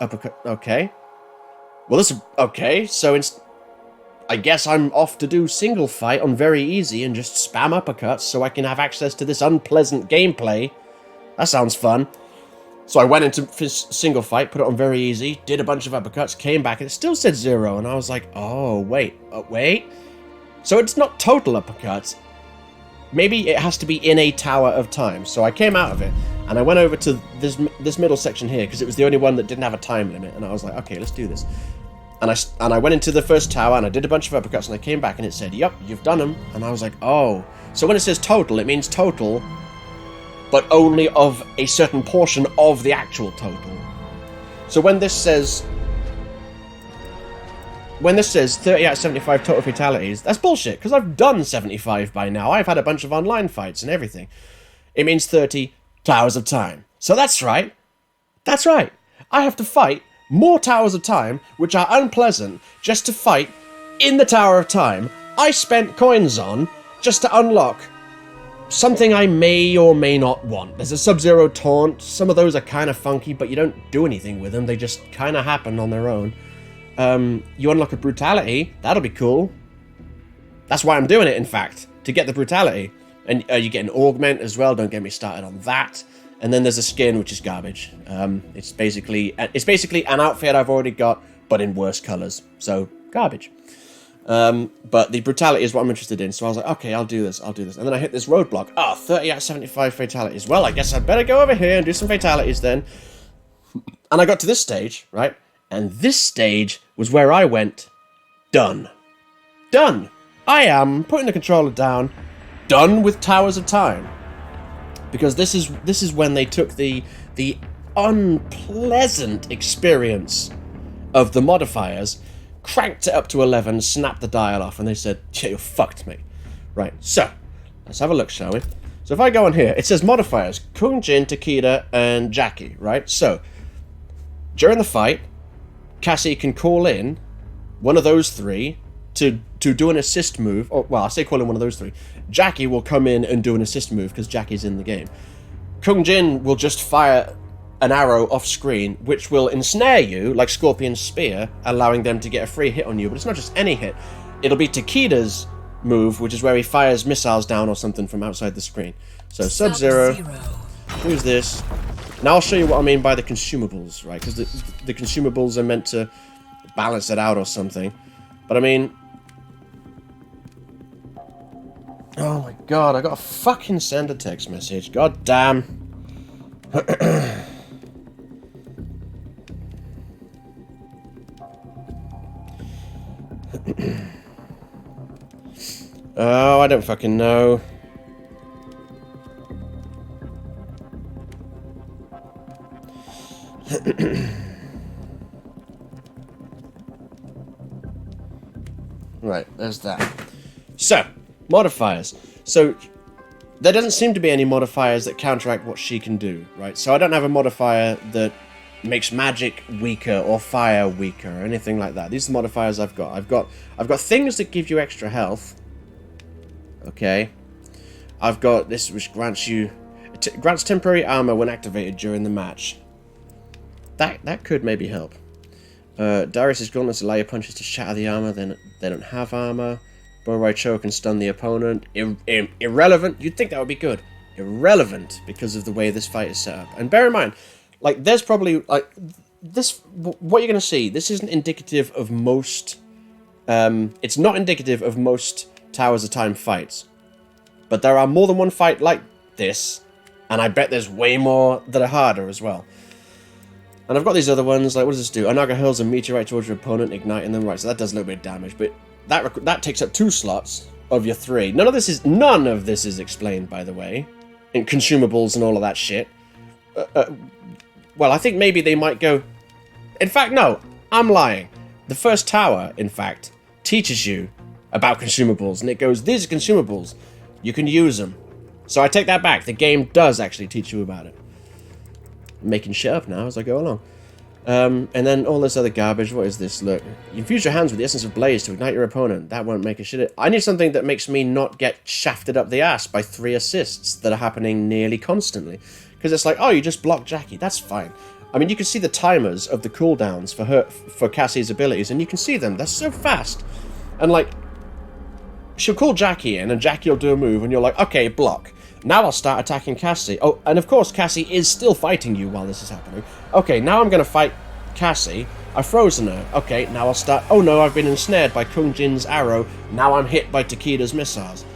Speaker 1: uppercut. Okay. Well, this is okay. So I guess I'm off to do single fight on very easy and just spam uppercuts so I can have access to this unpleasant gameplay. That sounds fun. So I went into single fight, put it on very easy, did a bunch of uppercuts, came back, and it still said 0. And I was like, oh, wait. So it's not total uppercuts. Maybe it has to be in a tower of time. So I came out of it, and I went over to this middle section here, because it was the only one that didn't have a time limit. And I was like, okay, let's do this. And I went into the first tower, and I did a bunch of uppercuts, and I came back, and it said, yep, you've done them. And I was like, oh. So when it says total, it means total, but only of a certain portion of the actual total. So when this says 30 out of 75 total fatalities, that's bullshit, because I've done 75 by now. I've had a bunch of online fights and everything. It means 30 towers of time. So that's right. That's right. I have to fight more towers of time, which are unpleasant, just to fight in the tower of time I spent coins on just to unlock something I may or may not want. There's a Sub-Zero taunt. Some of those are kind of funky, but you don't do anything with them. They just kind of happen on their own. You unlock a brutality. That'll be cool. That's why I'm doing it, in fact, to get the brutality. And you get an augment as well. Don't get me started on that. And then there's a skin, which is garbage. It's basically an outfit I've already got, but in worse colors. So garbage. But the brutality is what I'm interested in. So I was like, okay, I'll do this. And then I hit this roadblock. 30 out of 75 fatalities. Well, I guess I'd better go over here and do some fatalities then. And I got to this stage, right? And this stage was where I went, done. Done. I am putting the controller down, done with Towers of Time. Because this is when they took the unpleasant experience of the modifiers, cranked it up to 11, snapped the dial off, and they said, yeah, you're fucked, mate. Right, so, let's have a look, shall we? So if I go on here, it says modifiers, Kung Jin, Takeda, and Jackie, right? So, During the fight, Cassie can call in one of those three to do an assist move. Or, well, I say call in one of those three. Jackie will come in and do an assist move because Jackie's in the game. Kung Jin will just fire an arrow off screen, which will ensnare you like Scorpion's Spear, allowing them to get a free hit on you. But it's not just any hit. It'll be Takeda's move, which is where he fires missiles down or something from outside the screen. So Sub-Zero, use this. Now I'll show you what I mean by the consumables, right? Because the consumables are meant to balance it out or something. But I mean... Oh my god, I gotta fucking send a text message. God damn. Oh, I don't fucking know. Right, there's that. So, modifiers. So, there doesn't seem to be any modifiers that counteract what she can do, right? So I don't have a modifier that makes magic weaker or fire weaker or anything like that. These are the modifiers I've got. I've got things that give you extra health. Okay. I've got this which grants you grants temporary armor when activated during the match. That could maybe help. Darius' gauntlets allow your punches to shatter the armor, then they don't have armor. Bowrai Choke can stun the opponent. Irrelevant. You'd think that would be good. Irrelevant because of the way this fight is set up. And bear in mind, like, there's probably, like, this, what you're going to see, this isn't indicative of most, it's not indicative of most Towers of Time fights. But there are more than one fight like this, and I bet there's way more that are harder as well. And I've got these other ones, like, what does this do? Onaga hurls a meteorite towards your opponent, igniting them. Right, so that does a little bit of damage, but that takes up 2 slots of your 3. None of this is explained, by the way, in consumables and all of that shit. Well, I think maybe they might go... In fact, no, I'm lying. The first tower, in fact, teaches you about consumables, and it goes, these are consumables. You can use them. So I take that back. The game does actually teach you about it. I'm making shit up now as I go along. And then all this other garbage. What is this? Look. You infuse your hands with the essence of blaze to ignite your opponent. That won't make a shit. I need something that makes me not get shafted up the ass by 3 assists that are happening nearly constantly. Because it's like, oh, you just blocked Jackie. That's fine. I mean, you can see the timers of the cooldowns for Cassie's abilities, and you can see them. They're so fast. And, like, she'll call Jackie in, and Jackie will do a move, and you're like, okay, block. Now I'll start attacking Cassie. Oh, and of course, Cassie is still fighting you while this is happening. Okay, now I'm going to fight Cassie. I've frozen her. Okay, now I'll start... Oh no, I've been ensnared by Kung Jin's arrow. Now I'm hit by Takeda's missiles.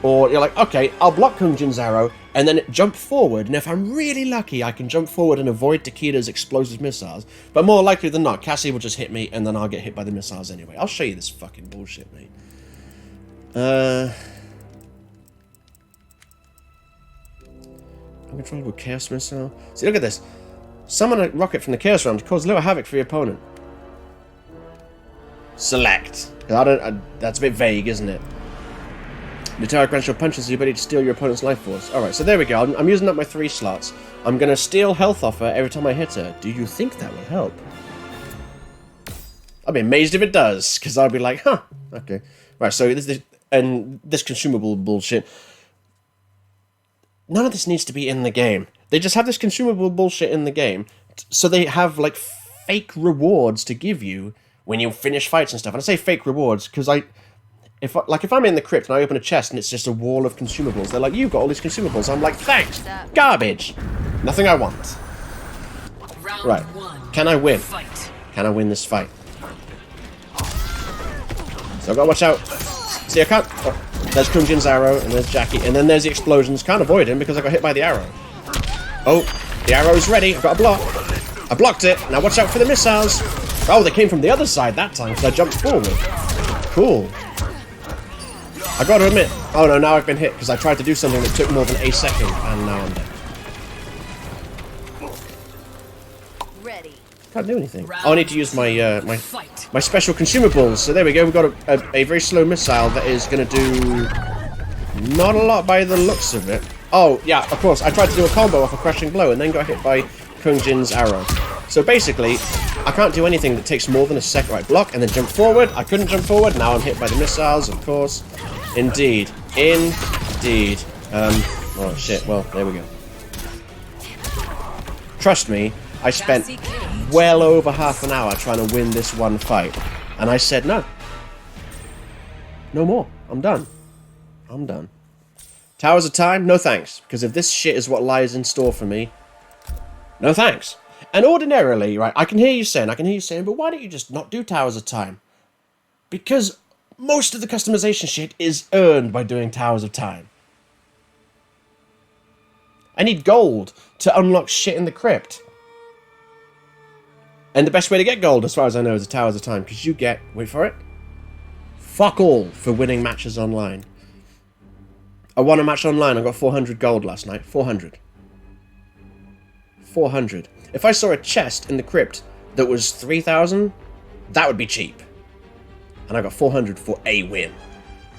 Speaker 1: Or you're like, okay, I'll block Kung Jin's arrow, and then jump forward, and if I'm really lucky, I can jump forward and avoid Takeda's explosive missiles. But more likely than not, Cassie will just hit me, and then I'll get hit by the missiles anyway. I'll show you this fucking bullshit, mate. Uncontrollable Chaos Missile. See, look at this. Summon a rocket from the Chaos Realm to cause little havoc for your opponent. Select. That's a bit vague, isn't it? The tower grants your punches the ability to steal your opponent's life force. Alright, so there we go. I'm using up my 3 slots. I'm going to steal health off her every time I hit her. Do you think that will help? I'd be amazed if it does, because I'd be like, huh, okay. Right, so this consumable bullshit. None of this needs to be in the game. They just have this consumable bullshit in the game, so they have, like, fake rewards to give you when you finish fights and stuff. And I say fake rewards because if I'm in the crypt and I open a chest and it's just a wall of consumables, they're like, you've got all these consumables. I'm like, thanks, garbage. Nothing I want. Right, can I win? Can I win this fight? So I've got to watch out. See, I can't... Oh, there's Kung Jin's arrow, and there's Jackie, and then there's the explosions. Can't avoid him because I got hit by the arrow. Oh, the arrow's ready. I've got a block. I blocked it. Now watch out for the missiles. Oh, they came from the other side that time because I jumped forward. Cool. I got to admit... Oh no, now I've been hit because I tried to do something that took more than a second, and now I'm dead. Can't do anything. Oh, I need to use my my special consumables. So there we go. We've got a very slow missile that is going to do not a lot by the looks of it. Oh, yeah, of course. I tried to do a combo off a crashing blow and then got hit by Kung Jin's arrow. So So basically, I can't do anything that takes more than a second. Right, block and then jump forward. I couldn't jump forward. Now I'm hit by the missiles, of course. Indeed. Indeed. Oh shit, well, there we go. Trust me, I spent well over half an hour trying to win this one fight. And I said no. No more. I'm done. I'm done. Towers of Time? No thanks. Because if this shit is what lies in store for me, no thanks. And ordinarily, right, I can hear you saying, but why don't you just not do Towers of Time? Because most of the customization shit is earned by doing Towers of Time. I need gold to unlock shit in the crypt. And the best way to get gold, as far as I know, is the Towers of Time. Because you get, wait for it, fuck all for winning matches online. I won a match online, I got 400 gold last night. 400. 400. If I saw a chest in the crypt that was 3,000, that would be cheap. And I got 400 for a win.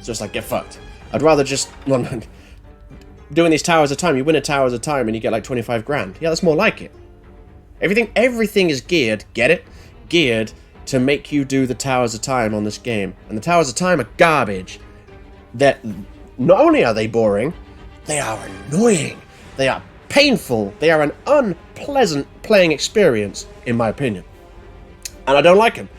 Speaker 1: So it's like, get fucked. I'd rather just... doing these Towers of Time, you win a Towers of Time and you get like 25 grand. Yeah, that's more like it. Everything is geared, get it? Geared to make you do the Towers of Time on this game. And the Towers of Time are garbage. That not only are they boring, they are annoying. They are painful. They are an unpleasant playing experience, in my opinion. And I don't like them.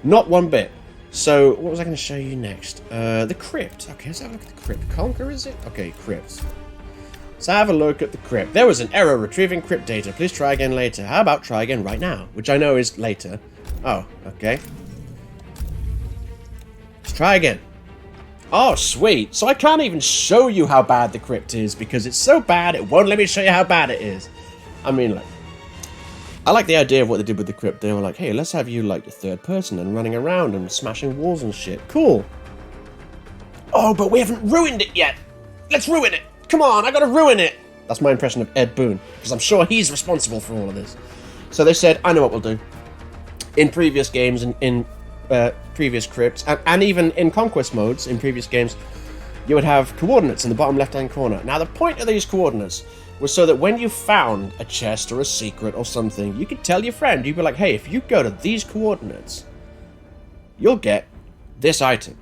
Speaker 1: Not one bit. So, what was I going to show you next? The crypt. Okay, let's have a look at the crypt. Conquer, is it? Okay, crypt. Let's have a look at the crypt. There was an error retrieving crypt data. Please try again later. How about try again right now? Which I know is later. Oh, okay. Let's try again. Oh, sweet. So I can't even show you how bad the crypt is because it's so bad it won't let me show you how bad it is. I mean, like, I like the idea of what they did with the crypt. They were like, hey, let's have you like the third person and running around and smashing walls and shit. Cool. Oh, but we haven't ruined it yet. Let's ruin it. Come on, I gotta ruin it. That's my impression of Ed Boon, because I'm sure he's responsible for all of this. So they said, I know what we'll do. In previous games, in previous crypts, and even in conquest modes, in previous games, you would have coordinates in the bottom left-hand corner. Now, the point of these coordinates was so that when you found a chest or a secret or something, you could tell your friend, you'd be like, hey, if you go to these coordinates, you'll get this item.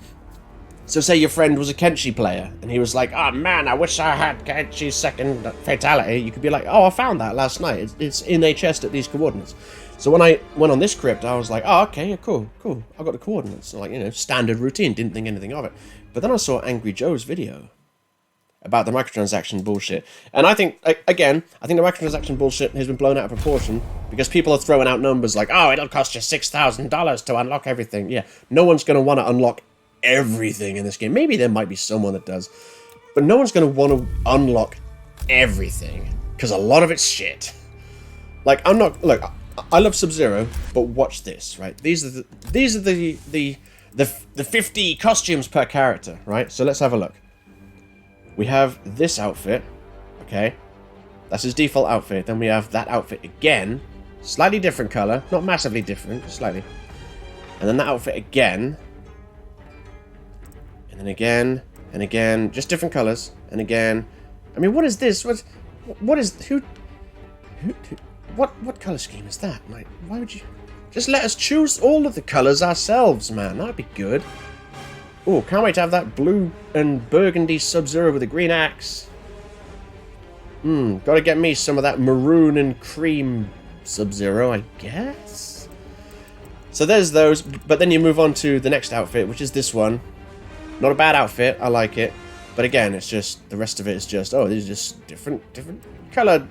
Speaker 1: So say your friend was a Kenshi player, and he was like, oh man, I wish I had Kenshi's second fatality. You could be like, oh, I found that last night. It's in a chest at these coordinates. So when I went on this crypt, I was like, oh, okay, yeah, cool. I got the coordinates. So, like, you know, standard routine, didn't think anything of it. But then I saw Angry Joe's video about the microtransaction bullshit. And I think, again, the microtransaction bullshit has been blown out of proportion because people are throwing out numbers like, oh, it'll cost you $6,000 to unlock everything. Yeah, no one's going to want to unlock everything in this game. Maybe there might be someone that does, but no one's going to want to unlock everything because a lot of it's shit. Like, I'm not, look, I love Sub-Zero, but watch this, right? These are the 50 costumes per character, right? So let's have a look. We have this outfit, okay? That's his default outfit. Then we have that outfit again, slightly different color, not massively different, just slightly. And then that outfit again. And then again, and again, just different colors, and again. I mean, what is this? What color scheme is that? Like, why would you just let us choose all of the colors ourselves, man? That'd be good. Oh, can't wait to have that blue and burgundy Sub-Zero with a green axe. Gotta get me some of that maroon and cream Sub-Zero, I guess. So there's those, but then you move on to the next outfit, which is this one. Not a bad outfit, I like it. But again, it's just, the rest of it is just, oh, these are just different color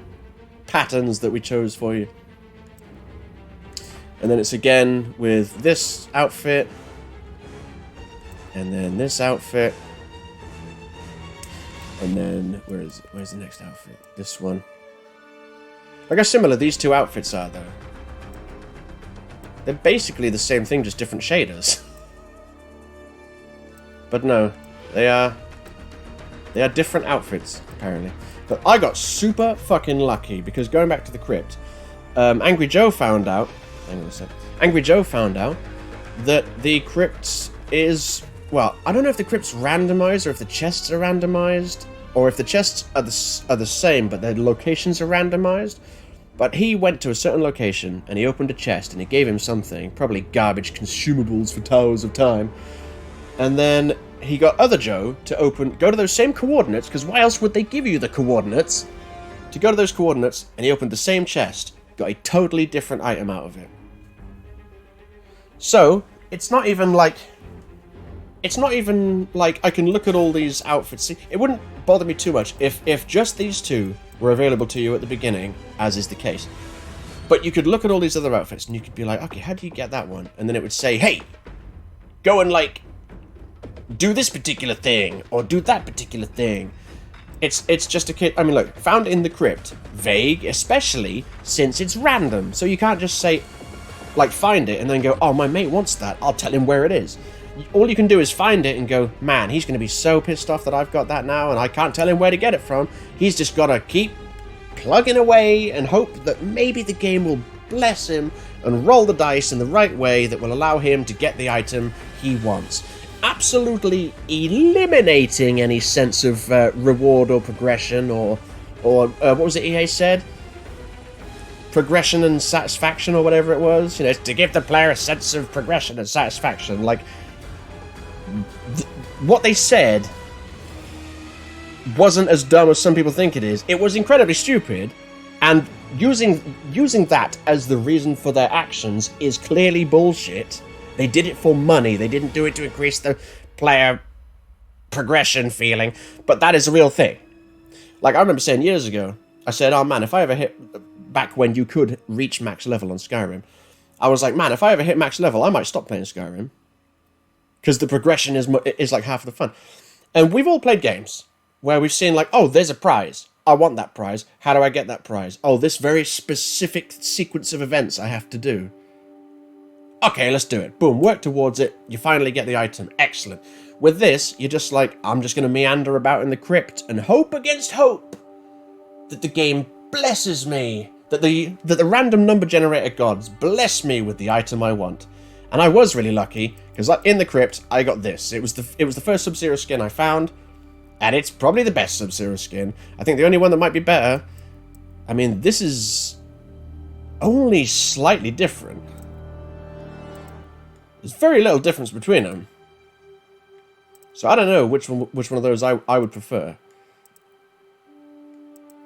Speaker 1: patterns that we chose for you. And then it's again with this outfit. And then this outfit. And then, where's the next outfit? This one. Look how similar these two outfits are, though. They're basically the same thing, just different shaders. But no, they are different outfits, apparently. But I got super fucking lucky, because going back to the crypt, Angry Joe found out, hang on a sec, Angry Joe found out that the crypt is, well, I don't know if the crypt's randomized, or if the chests are randomized, or if the chests are the same, but their locations are randomized. But he went to a certain location, and he opened a chest, and it gave him something, probably garbage consumables for Towers of Time. And then he got other Joe to go to those same coordinates, because why else would they give you the coordinates? To go to those coordinates, and he opened the same chest, got a totally different item out of it. So, it's not even like I can look at all these outfits. It wouldn't bother me too much if just these two were available to you at the beginning, as is the case. But you could look at all these other outfits and you could be like, okay, how do you get that one? And then it would say, hey, go and like do this particular thing or do that particular thing. It's just a kid. I mean, look, found in the crypt, vague, especially since it's random. So you can't just say, like, find it and then go, oh, my mate wants that. I'll tell him where it is. All you can do is find it and go, man, he's going to be so pissed off that I've got that now and I can't tell him where to get it from. He's just got to keep plugging away and hope that maybe the game will bless him and roll the dice in the right way that will allow him to get the item he wants. Absolutely eliminating any sense of reward or progression or what was it EA said? Progression and satisfaction or whatever it was. You know, to give the player a sense of progression and satisfaction. Like, what they said wasn't as dumb as some people think it is. It was incredibly stupid, and using that as the reason for their actions is clearly bullshit. They did it for money. They didn't do it to increase the player progression feeling, but that is a real thing. Like, I remember saying years ago, I said, oh man, if I ever hit, back when you could reach max level on Skyrim, I was like, man, if I ever hit max level, I might stop playing Skyrim. Because the progression is like half the fun. And we've all played games where we've seen like, oh, there's a prize. I want that prize. How do I get that prize? Oh, this very specific sequence of events I have to do. Okay, let's do it. Boom, work towards it. You finally get the item. Excellent. With this, you're just like, I'm just going to meander about in the crypt and hope against hope that the game blesses me. That the random number generator gods bless me with the item I want. And I was really lucky, because in the crypt, I got this. It was the first Sub-Zero skin I found, and it's probably the best Sub-Zero skin. I think the only one that might be better, I mean, this is only slightly different. There's very little difference between them. So I don't know which one of those I would prefer.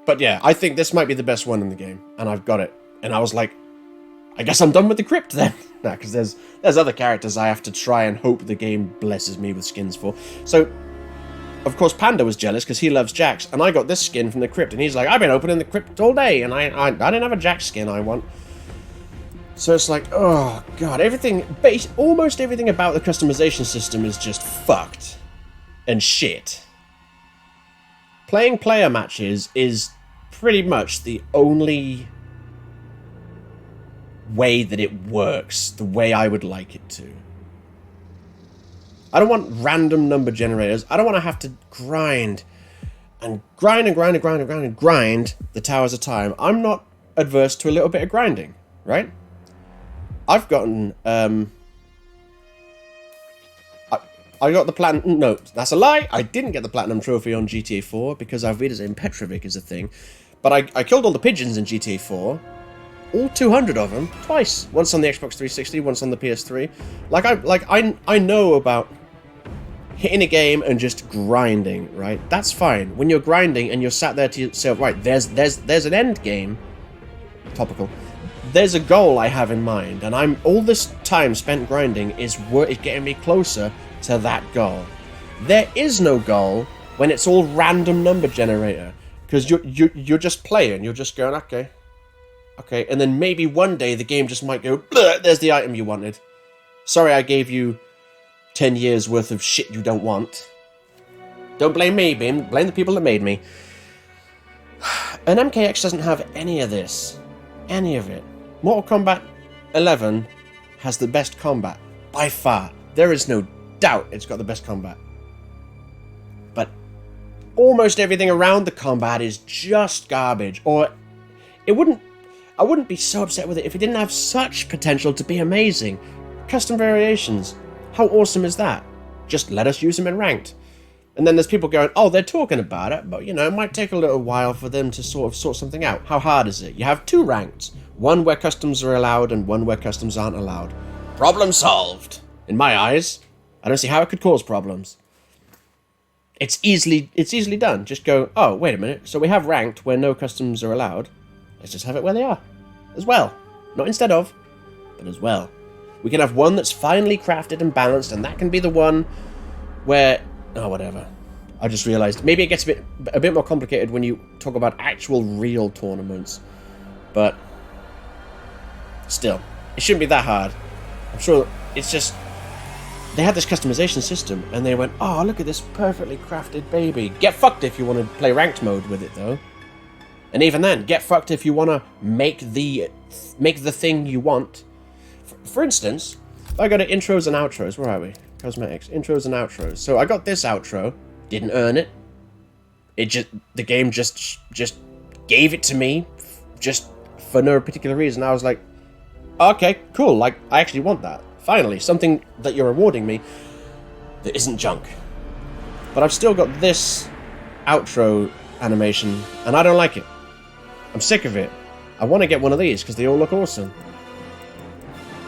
Speaker 1: But yeah, I think this might be the best one in the game, and I've got it. And I was like, I guess I'm done with the crypt then. Nah, because there's other characters I have to try and hope the game blesses me with skins for. So, of course, Panda was jealous because he loves Jax, and I got this skin from the crypt, and he's like, I've been opening the crypt all day, and I didn't have a Jax skin I want. So it's like, oh god, almost everything about the customization system is just fucked and shit. Playing player matches is pretty much the only way that it works, the way I would like it to. I don't want random number generators. I don't want to have to grind the Towers of Time. I'm not adverse to a little bit of grinding, right? I've gotten I got the platinum. No, that's a lie. I didn't get the platinum trophy on GTA 4 because Arvidas in Petrovic is a thing. But I killed all the pigeons in GTA 4. All 200 of them, twice. Once on the Xbox 360, once on the PS3. I know about hitting a game and just grinding, right? That's fine. When you're grinding and you're sat there to yourself, right, there's an end game. Topical. There's a goal I have in mind, and all this time spent grinding is getting me closer to that goal. There is no goal when it's all random number generator, because you're just playing. You're just going, okay, and then maybe one day the game just might go, there's the item you wanted. Sorry, I gave you 10 years worth of shit you don't want. Don't blame me, blame the people that made me. And MKX doesn't have any of this. Any of it. Mortal Kombat 11 has the best combat, by far. There is no doubt it's got the best combat. But almost everything around the combat is just garbage. Or I wouldn't be so upset with it if it didn't have such potential to be amazing. Custom variations. How awesome is that? Just let us use them in ranked. And then there's people going, oh, they're talking about it, but, you know, it might take a little while for them to sort of sort something out. How hard is it? You have 2 ranked. One where customs are allowed and one where customs aren't allowed. Problem solved. In my eyes, I don't see how it could cause problems. It's easily done. Just go, oh, wait a minute. So we have ranked where no customs are allowed. Let's just have it where they are. As well. Not instead of, but as well. We can have one that's finely crafted and balanced, and that can be the one where... Oh, whatever. I just realised. Maybe it gets a bit more complicated when you talk about actual real tournaments. But... still. It shouldn't be that hard. I'm sure it's just... They had this customization system, and they went, oh, look at this perfectly crafted baby. Get fucked if you want to play ranked mode with it, though. And even then, get fucked if you want to make the thing you want. For instance, if I go to intros and outros, where are we? Cosmetics, intros and outros. So I got this outro, didn't earn it. The game just gave it to me, just for no particular reason. I was like, okay, cool, like, I actually want that. Finally, something that you're rewarding me that isn't junk. But I've still got this outro animation, and I don't like it. I'm sick of it. I want to get one of these, because they all look awesome.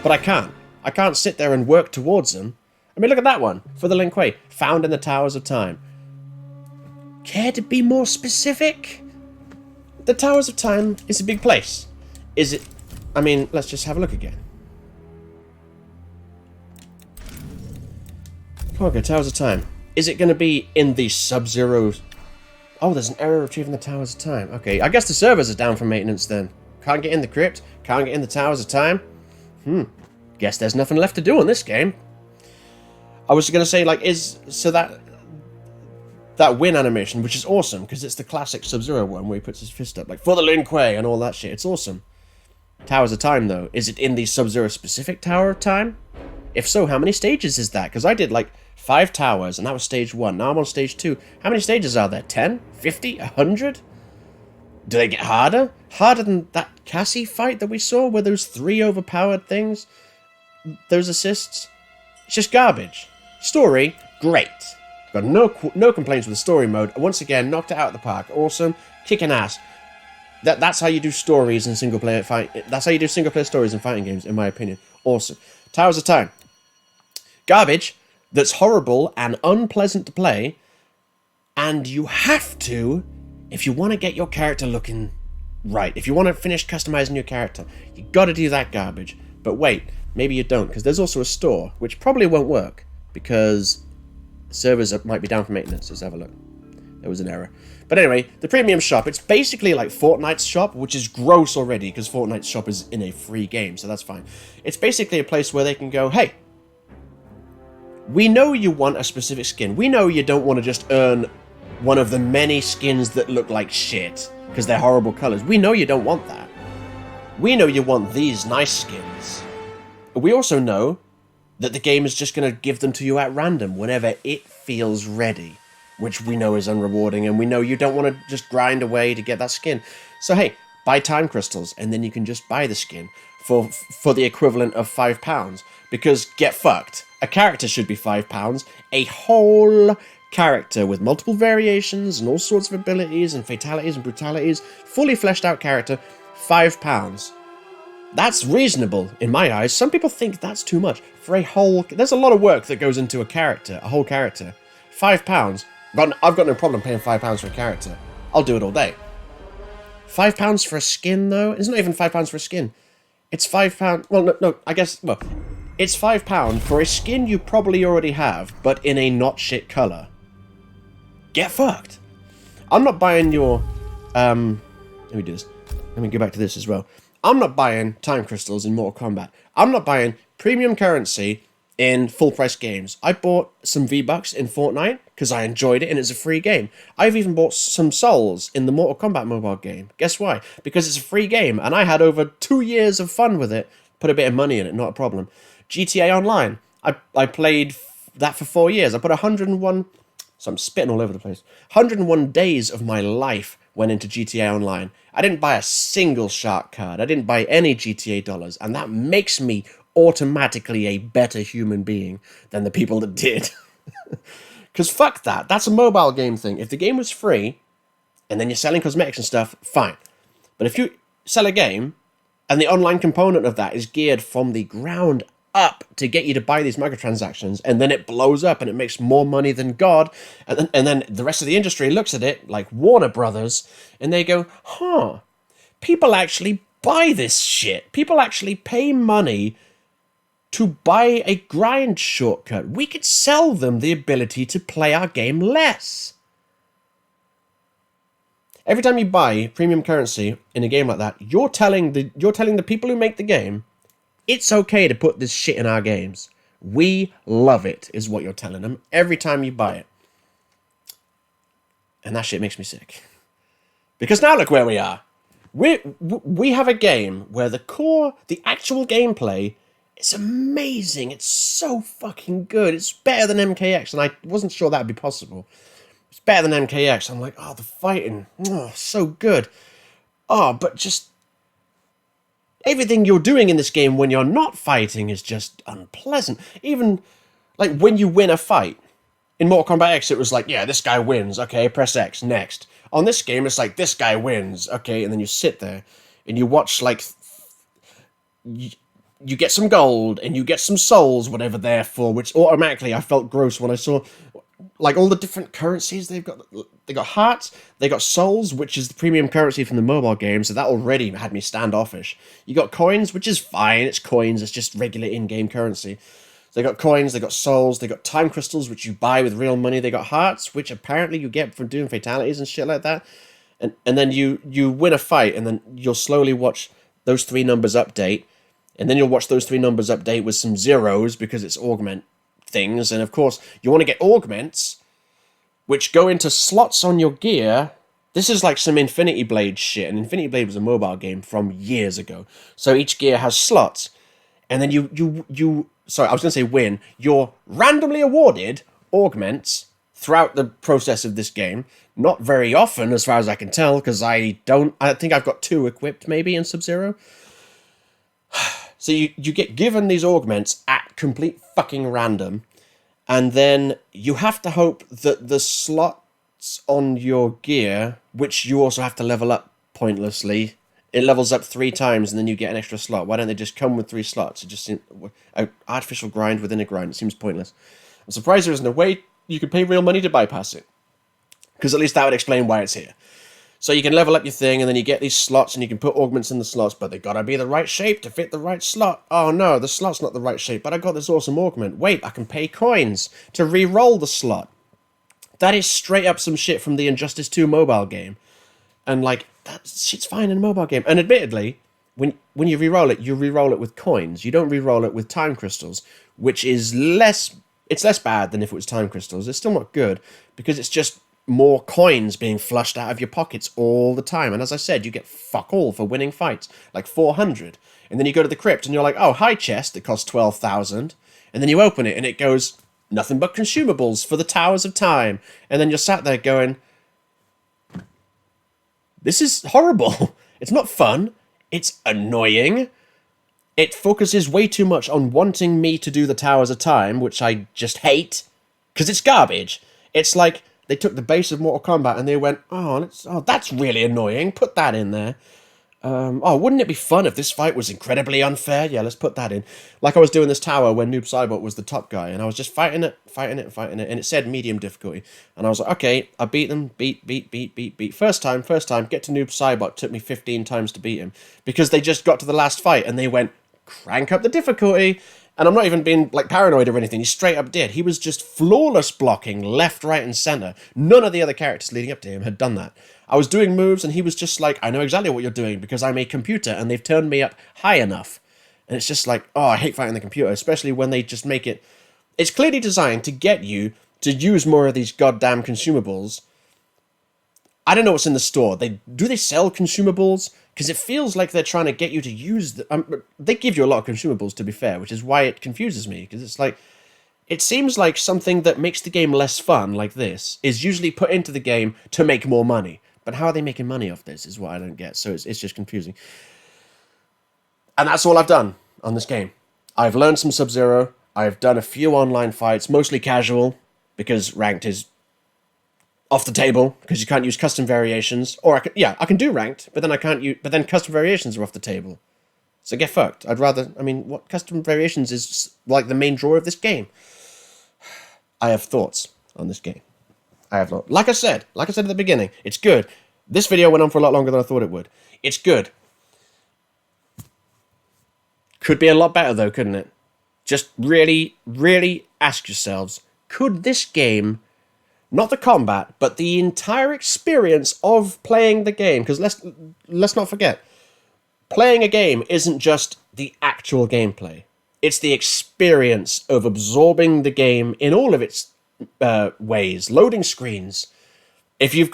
Speaker 1: But I can't. I can't sit there and work towards them. I mean, look at that one. For the Lin Kuei. Found in the Towers of Time. Care to be more specific? The Towers of Time is a big place. Is it... I mean, let's just have a look again. Okay, Towers of Time. Is it going to be in the Sub-Zero... Oh, there's an error retrieving the Towers of Time. Okay, I guess the servers are down for maintenance then. Can't get in the crypt. Can't get in the Towers of Time. Guess there's nothing left to do on this game. I was going to say, like, so that win animation, which is awesome, because it's the classic Sub-Zero one where he puts his fist up, like, for the Lin Kuei and all that shit. It's awesome. Towers of Time, though. Is it in the Sub-Zero specific Tower of Time? If so, how many stages is that? Because I did, like, 5 towers, and that was stage 1. Now I'm on stage 2. How many stages are there? 10? 50? 100? Do they get harder? Harder than that Cassie fight that we saw, where those 3 overpowered things? Those assists? It's just garbage. Story, great. Got no complaints with the story mode. Once again, knocked it out of the park. Awesome. Kicking ass. That's how you do stories in single player fight. That's how you do single player stories in fighting games, in my opinion. Awesome. Towers of Time. Garbage. That's horrible and unpleasant to play. And you have to, if you want to get your character looking right, if you want to finish customizing your character, you got to do that garbage. But wait, maybe you don't, because there's also a store, which probably won't work, because servers might be down for maintenance. Let's have a look. There was an error. But anyway, the premium shop, it's basically like Fortnite's shop, which is gross already, because Fortnite's shop is in a free game, so that's fine. It's basically a place where they can go, hey, we know you want a specific skin. We know you don't want to just earn one of the many skins that look like shit, because they're horrible colors. We know you don't want that. We know you want these nice skins. We also know that the game is just going to give them to you at random whenever it feels ready, which we know is unrewarding, and we know you don't want to just grind away to get that skin. So hey, buy time crystals, and then you can just buy the skin for the equivalent of £5, because get fucked. A character should be £5. A whole character with multiple variations and all sorts of abilities and fatalities and brutalities, fully fleshed out character, £5. That's reasonable in my eyes. Some people think that's too much for a whole... There's a lot of work that goes into a character, a whole character. £5. I've got no problem paying £5 for a character. I'll do it all day. £5 for a skin, though? It's not even £5 for a skin. It's £5... Well, no, I guess... Well, it's £5 for a skin you probably already have, but in a not shit colour. Get fucked. I'm not buying your... Let me do this. Let me go back to this as well. I'm not buying time crystals in Mortal Kombat. I'm not buying premium currency in full-price games. I bought some V-Bucks in Fortnite because I enjoyed it and it's a free game. I've even bought some souls in the Mortal Kombat mobile game. Guess why? Because it's a free game and I had over 2 years of fun with it. Put a bit of money in it, not a problem. GTA Online. I played that for 4 years. I put 101... So I'm spitting all over the place. 101 days of my life went into GTA Online. I didn't buy a single shark card. I didn't buy any GTA dollars. And that makes me automatically a better human being than the people that did. Because fuck that. That's a mobile game thing. If the game was free, and then you're selling cosmetics and stuff, fine. But if you sell a game, and the online component of that is geared from the ground up to get you to buy these microtransactions, and then it blows up and it makes more money than God, and then the rest of the industry looks at it, like Warner Brothers, and they go, huh, people actually buy this shit. People actually pay money to buy a grind shortcut. We could sell them the ability to play our game less. Every time you buy premium currency in a game like that, you're telling the people who make the game, it's okay to put this shit in our games. We love it, is what you're telling them every time you buy it. And that shit makes me sick. Because now look where we are. We have a game where the actual gameplay, it's amazing. It's so fucking good. It's better than MKX, and I wasn't sure that would be possible. It's better than MKX. I'm like, oh, the fighting, oh, so good. Oh, but just everything you're doing in this game when you're not fighting is just unpleasant. Even, like, when you win a fight. In Mortal Kombat X, it was like, yeah, this guy wins. Okay, press X, next. On this game, it's like, this guy wins. Okay, and then you sit there, and you watch, like, you get some gold, and you get some souls, whatever they're for, which automatically I felt gross when I saw, like, all the different currencies they've got. They got hearts, they got souls, which is the premium currency from the mobile game, so that already had me standoffish. You got coins, which is fine, it's coins, it's just regular in-game currency. They got coins, they got souls, they got time crystals, which you buy with real money, they got hearts, which apparently you get from doing fatalities and shit like that. And then you win a fight, and then you'll slowly watch those three numbers update, and then you'll watch those three numbers update with some zeros, because it's augment things, and of course, you want to get augments, which go into slots on your gear. This is like some Infinity Blade shit, and Infinity Blade was a mobile game from years ago. So each gear has slots, and then sorry, I was going to say win. You're randomly awarded augments throughout the process of this game. Not very often, as far as I can tell, because I think I've got 2 equipped, maybe, in Sub-Zero. So you get given these augments at complete fucking random, and then you have to hope that the slots on your gear, which you also have to level up pointlessly, it levels up 3 times and then you get an extra slot. Why don't they just come with 3 slots? It just seems an artificial grind within a grind. It seems pointless. I'm surprised there isn't a way you could pay real money to bypass it, because at least that would explain why it's here. So you can level up your thing, and then you get these slots, and you can put augments in the slots, but they gotta be the right shape to fit the right slot. Oh no, the slot's not the right shape, but I got this awesome augment. Wait, I can pay coins to re-roll the slot. That is straight up some shit from the Injustice 2 mobile game. And like, that shit's fine in a mobile game. And admittedly, when you re-roll it with coins. You don't re-roll it with time crystals, which is less bad than if it was time crystals. It's still not good, because it's just more coins being flushed out of your pockets all the time. And as I said, you get fuck all for winning fights, like 400. And then you go to the crypt and you're like, oh, high chest, it costs 12,000. And then you open it and it goes, nothing but consumables for the Towers of Time. And then you're sat there going, this is horrible. It's not fun. It's annoying. It focuses way too much on wanting me to do the Towers of Time, which I just hate, because it's garbage. It's like they took the base of Mortal Kombat and they went, oh, that's really annoying. Put that in there. Wouldn't it be fun if this fight was incredibly unfair? Yeah, let's put that in. Like I was doing this tower when Noob Saibot was the top guy, and I was just fighting it, and it said medium difficulty. And I was like, okay, I beat them, beat. First time, get to Noob Saibot, took me 15 times to beat him, because they just got to the last fight and they went, crank up the difficulty. And I'm not even being like paranoid or anything. He straight up did. He was just flawless blocking left, right, and center. None of the other characters leading up to him had done that. I was doing moves and he was just like, I know exactly what you're doing because I'm a computer and they've turned me up high enough. And it's just like, oh, I hate fighting the computer, especially when they just make it... It's clearly designed to get you to use more of these goddamn consumables. I don't know what's in the store. Do they sell consumables? Because it feels like they're trying to get you to use... they give you a lot of consumables, to be fair, which is why it confuses me. Because it's like... It seems like something that makes the game less fun, like this, is usually put into the game to make more money. But how are they making money off this is what I don't get. So it's just confusing. And that's all I've done on this game. I've learned some Sub-Zero. I've done a few online fights, mostly casual, because ranked is off the table because you can't use custom variations. Or I can do ranked, but then I can't use. But then custom variations are off the table. So get fucked. I'd rather. I mean, what custom variations is like the main draw of this game? I have thoughts on this game. I have not. Like I said at the beginning, it's good. This video went on for a lot longer than I thought it would. It's good. Could be a lot better though, couldn't it? Just really, really ask yourselves, could this game, not the combat, but the entire experience of playing the game, because let's not forget, playing a game isn't just the actual gameplay. It's the experience of absorbing the game in all of its ways. Loading screens. If you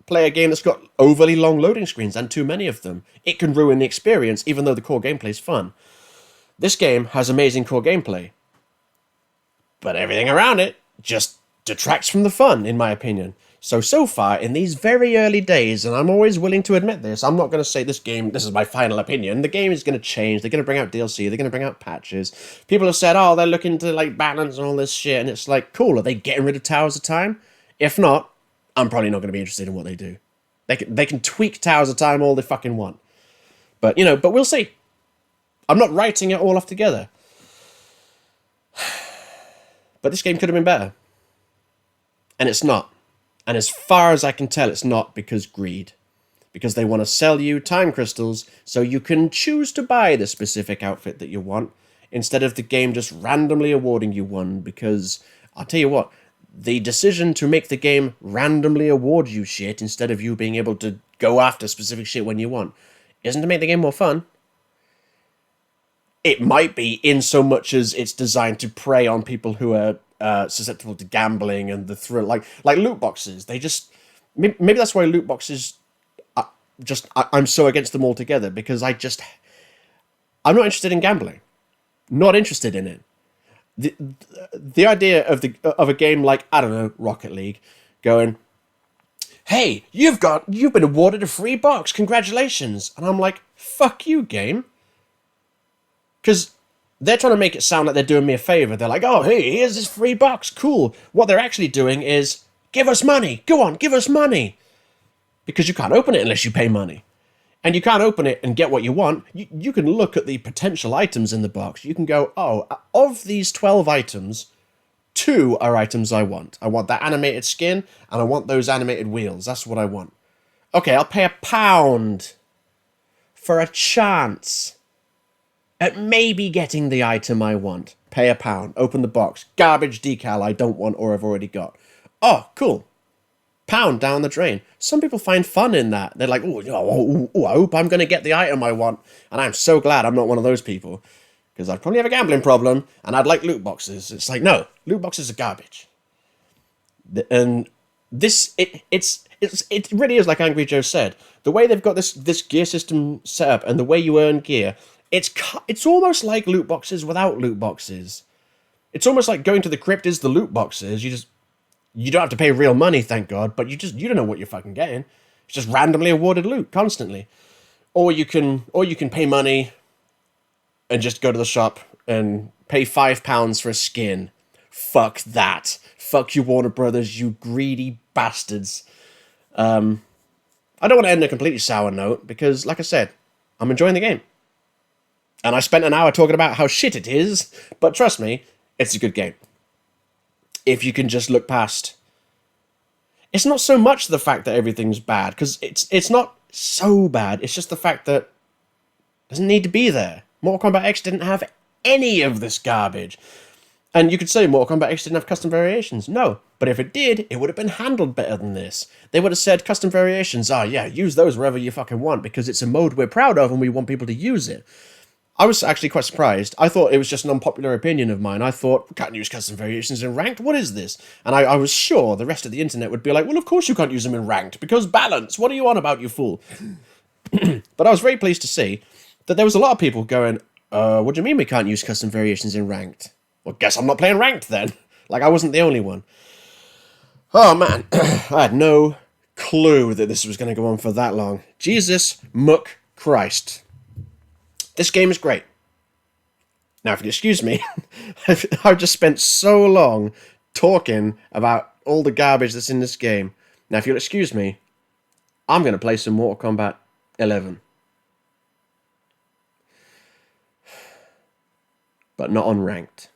Speaker 1: play a game that's got overly long loading screens and too many of them, it can ruin the experience, even though the core gameplay is fun. This game has amazing core gameplay, but everything around it just detracts from the fun, in my opinion. So far, in these very early days, and I'm always willing to admit this, I'm not going to say this is my final opinion. The game is going to change. They're going to bring out DLC. They're going to bring out patches. People have said, oh, they're looking to like balance and all this shit, and it's like, cool, are they getting rid of Towers of Time? If not, I'm probably not going to be interested in what they do. They can tweak Towers of Time all they fucking want. But, but we'll see. I'm not writing it all off together. But this game could have been better. And it's not. And as far as I can tell, it's not because greed. Because they want to sell you time crystals so you can choose to buy the specific outfit that you want, instead of the game just randomly awarding you one. Because, I'll tell you what, the decision to make the game randomly award you shit instead of you being able to go after specific shit when you want isn't to make the game more fun. It might be in so much as it's designed to prey on people who are susceptible to gambling and the thrill, like loot boxes. They just maybe that's why loot boxes. I'm so against them altogether, because I'm not interested in gambling. Not interested in it. The idea of a game like, I don't know, Rocket League, going, hey, you've been awarded a free box, congratulations, and I'm like, fuck you, game. Because they're trying to make it sound like they're doing me a favor. They're like, oh, hey, here's this free box, cool. What they're actually doing is, give us money, go on, give us money. Because you can't open it unless you pay money. And you can't open it and get what you want. You can look at the potential items in the box. You can go, oh, of these 12 items, 2 are items I want. I want that animated skin, and I want those animated wheels. That's what I want. Okay, I'll pay £1 for a chance at maybe getting the item I want. Pay £1. Open the box. Garbage decal I don't want or I've already got. Oh, cool. £1 down the drain. Some people find fun in that. They're like, oh, I hope I'm going to get the item I want. And I'm so glad I'm not one of those people. Because I'd probably have a gambling problem, and I'd like loot boxes. It's like, no, loot boxes are garbage. And this, it really is like Angry Joe said. The way they've got this gear system set up and the way you earn gear, it's almost like loot boxes without loot boxes. It's almost like going to the crypt is the loot boxes. You don't have to pay real money, thank God, but you don't know what you're fucking getting. It's just randomly awarded loot constantly. Or you can pay money and just go to the shop and pay £5 for a skin. Fuck that. Fuck you, Warner Brothers, you greedy bastards. I don't want to end on a completely sour note, because, like I said, I'm enjoying the game. And I spent an hour talking about how shit it is, but trust me, it's a good game. If you can just look past. It's not so much the fact that everything's bad, because it's not so bad. It's just the fact that it doesn't need to be there. Mortal Kombat X didn't have any of this garbage. And you could say Mortal Kombat X didn't have custom variations. No, but if it did, it would have been handled better than this. They would have said custom variations, yeah, use those wherever you fucking want, because it's a mode we're proud of and we want people to use it. I was actually quite surprised. I thought it was just an unpopular opinion of mine. I thought, we can't use custom variations in Ranked, what is this? And I was sure the rest of the internet would be like, well, of course you can't use them in Ranked, because balance, what are you on about, you fool? But I was very pleased to see that there was a lot of people going, what do you mean we can't use custom variations in Ranked? Well, guess I'm not playing Ranked then. Like, I wasn't the only one. Oh, man. I had no clue that this was going to go on for that long. Jesus muck Christ. This game is great. Now, if you excuse me, I've just spent so long talking about all the garbage that's in this game. Now, if you'll excuse me, I'm going to play some Mortal Kombat 11. But not on ranked.